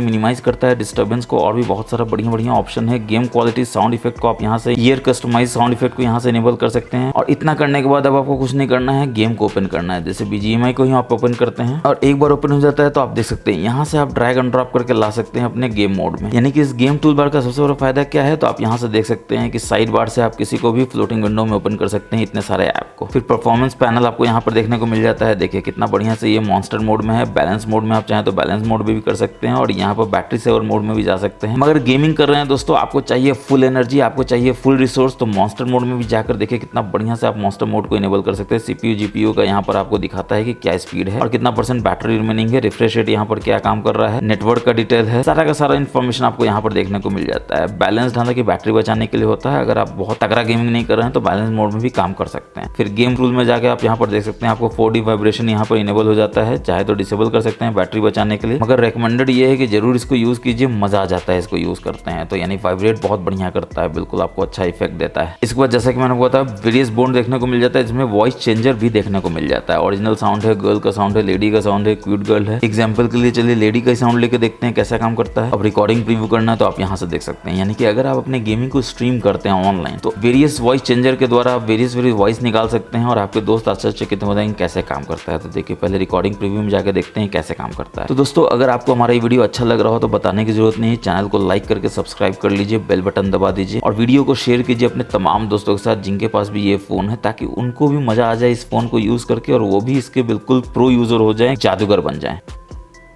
मिनिमाइज करता है डिस्टर्बेंस को और भी बहुत सारा बढ़िया ऑप्शन है। गेम क्वालिटी साउंड इफेक्ट को आप यहाँ से ईयर कस्टमाइज साउंड इफेक्ट को यहाँ से इनेबल कर सकते हैं और इतना करने के बाद अब आपको कुछ नहीं करना है, गेम को ओपन करना है। जैसे BGMI को ही आप ओपन करते हैं और एक बार ओपन हो जाता है तो आप देख सकते हैं यहाँ से आप ड्रैग एंड ड्रॉप करके ला सकते हैं अपने गेम मोड में। यानी कि इस गेम टूल बार का सबसे बड़ा फायदा क्या है तो आप यहाँ से देख सकते हैं कि साइड बार से आप किसी को भी फ्लोटिंग विंडो में ओपन कर सकते हैं इतने सारे ऐप को। फिर परफॉर्मेंस पैनल आपको यहाँ पर देखने को मिल जाता है। देखिए कितना बढ़िया से ये मॉन्स्टर मोड में है। बैलेंस मोड में आप चाहें तो बैलेंस मोड में भी कर सकते हैं और यहाँ पर बैटरी सेवर मोड में भी जा सकते हैं। मगर गेमिंग कर रहे हैं दोस्तों, आपको चाहिए फुल एनर्जी, आपको चाहिए फुल रिसोर्स, तो मॉन्स्टर मोड में भी जाकर देखिए कितना बढ़िया से आप मॉन्स्टर मोड को इनेबल कर सकते हैं। CPU GPU का यहाँ पर आपको दिखाता है कि क्या स्पीड है और कितना % बैटरी रिमेनिंग है, रिफ्रेश रेट यहाँ पर क्या काम कर रहा है, नेटवर्क का डिटेल है, सारा का सारा इन्फॉर्मेशन आपको यहाँ पर देखने को मिल जाता है। बैलेंस हालांकि बैटरी बचाने के लिए होता है, अगर आप बहुत तगड़ा गेमिंग नहीं कर रहे हैं तो बैलेंस मोड में भी काम कर सकते हैं। फिर गेम टूल में जाके आप यहाँ पर देख सकते हैं आपको 4D वाइब्रेशन यहाँ पर इनेबल हो जाता है, चाहे तो डिसेबल कर सकते हैं बैटरी बचाने के लिए, मगर रिकमेंडेड ये है कि जरूर इसको यूज कीजिए, मजा आ जाता है इसको यूज करते हैं तो। यानी वाइब्रेट बहुत बढ़िया करता है, बिल्कुल आपको अच्छा इफेक्ट देता है। इसके बाद जैसा कि मैंने बताया वेरियस बोर्ड देखने को मिल जाता है, जिसमें वॉइस चेंजर भी देखने को मिल जाता है। ओरिजिनल साउंड है, गर्ल का साउंड है, लेडी का साउंड है, क्यूट गर्ल है। एग्जाम्पल के लिए चलिए लेडी का साउंड लेके देखते हैं कैसा काम करता है। अब रिकॉर्डिंग प्रीव्यू करना है तो आप यहाँ से देख सकते हैं। यानी कि अगर आप अपने गेमिंग को स्ट्रीम करते हैं ऑनलाइन तो वेरियस वॉइस चेंजर के द्वारा आप वेरियस वॉइस निकाल सकते हैं और आपके दोस्त अच्छे कितने बताएंगे कैसे काम करता है। तो देखिए पहले रिकॉर्डिंग प्रीव्यू में जाकर देखते हैं कैसे काम करता है। तो दोस्तों अगर आपको हमारा ये वीडियो अच्छा लग रहा हो तो बताने की जरूरत नहीं है, चैनल को लाइक करके सब्सक्राइब कर लीजिए, बेल बटन दबा दीजिए और वीडियो को शेयर कीजिए अपने तमाम दोस्तों के साथ जिनके पास भी ये फोन है, ताकि उनको भी मजा आ जाए इस फोन को यूज करके और वो भी इसके बिल्कुल प्रो यूजर हो जाए, जादूगर बन जाए।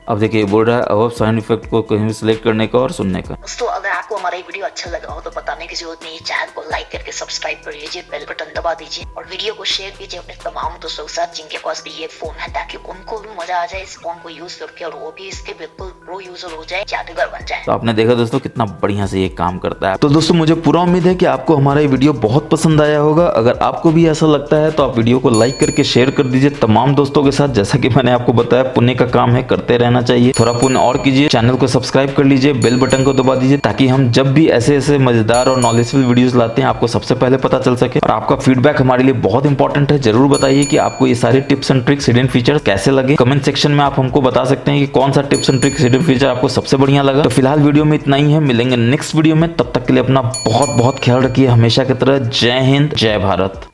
अब देखिए बोल रहा है अब साउंड इफेक्ट को कहीं भी सिलेक्ट करने का और सुनने का। दोस्तों अगर आपको हमारा ये वीडियो अच्छा लगा हो तो बताने की जरूरत नहीं है, चैनल को लाइक करके सब्सक्राइब कर लीजिए, बेल बटन दबा दीजिए और वीडियो को शेयर कीजिए अपने तमाम दोस्तों के साथ जिनके पास भी ये फोन है, ताकि उनको भी मजा आ जाए इस फोन को यूज करके और वो भी इसके बिल्कुल प्रो यूजर हो जाए, जादूगर बन जाए। तो आपने देखा दोस्तों कितना बढ़िया से ये काम करता है। तो दोस्तों मुझे पूरा उम्मीद है कि आपको हमारा ये वीडियो बहुत पसंद आया होगा। अगर आपको भी ऐसा लगता है तो आप वीडियो को लाइक करके शेयर कर दीजिए तमाम दोस्तों के साथ। जैसा कि मैंने आपको बताया पुण्य का काम है, करते रहना चाहिए, थोड़ा पुण्य और कीजिए। चैनल को सब्सक्राइब कर लीजिए, बेल बटन को दबा दीजिए ताकि हम जब भी ऐसे मजेदार और नॉलेजफुल वीडियोस लाते हैं आपको सबसे पहले पता चल सके। और आपका फीडबैक हमारे लिए बहुत इंपॉर्टेंट है, जरूर बताइए कि आपको ये सारे tips and tricks hidden features कैसे लगे। कमेंट सेक्शन में आप हमको बता सकते हैं कि कौन सा tips and tricks hidden feature आपको सबसे बढ़िया लगा। तो फिलहाल वीडियो में इतना ही है, मिलेंगे नेक्स्ट वीडियो में, तब तक के लिए अपना बहुत ख्याल रखिए हमेशा की तरह। जय हिंद, जय भारत।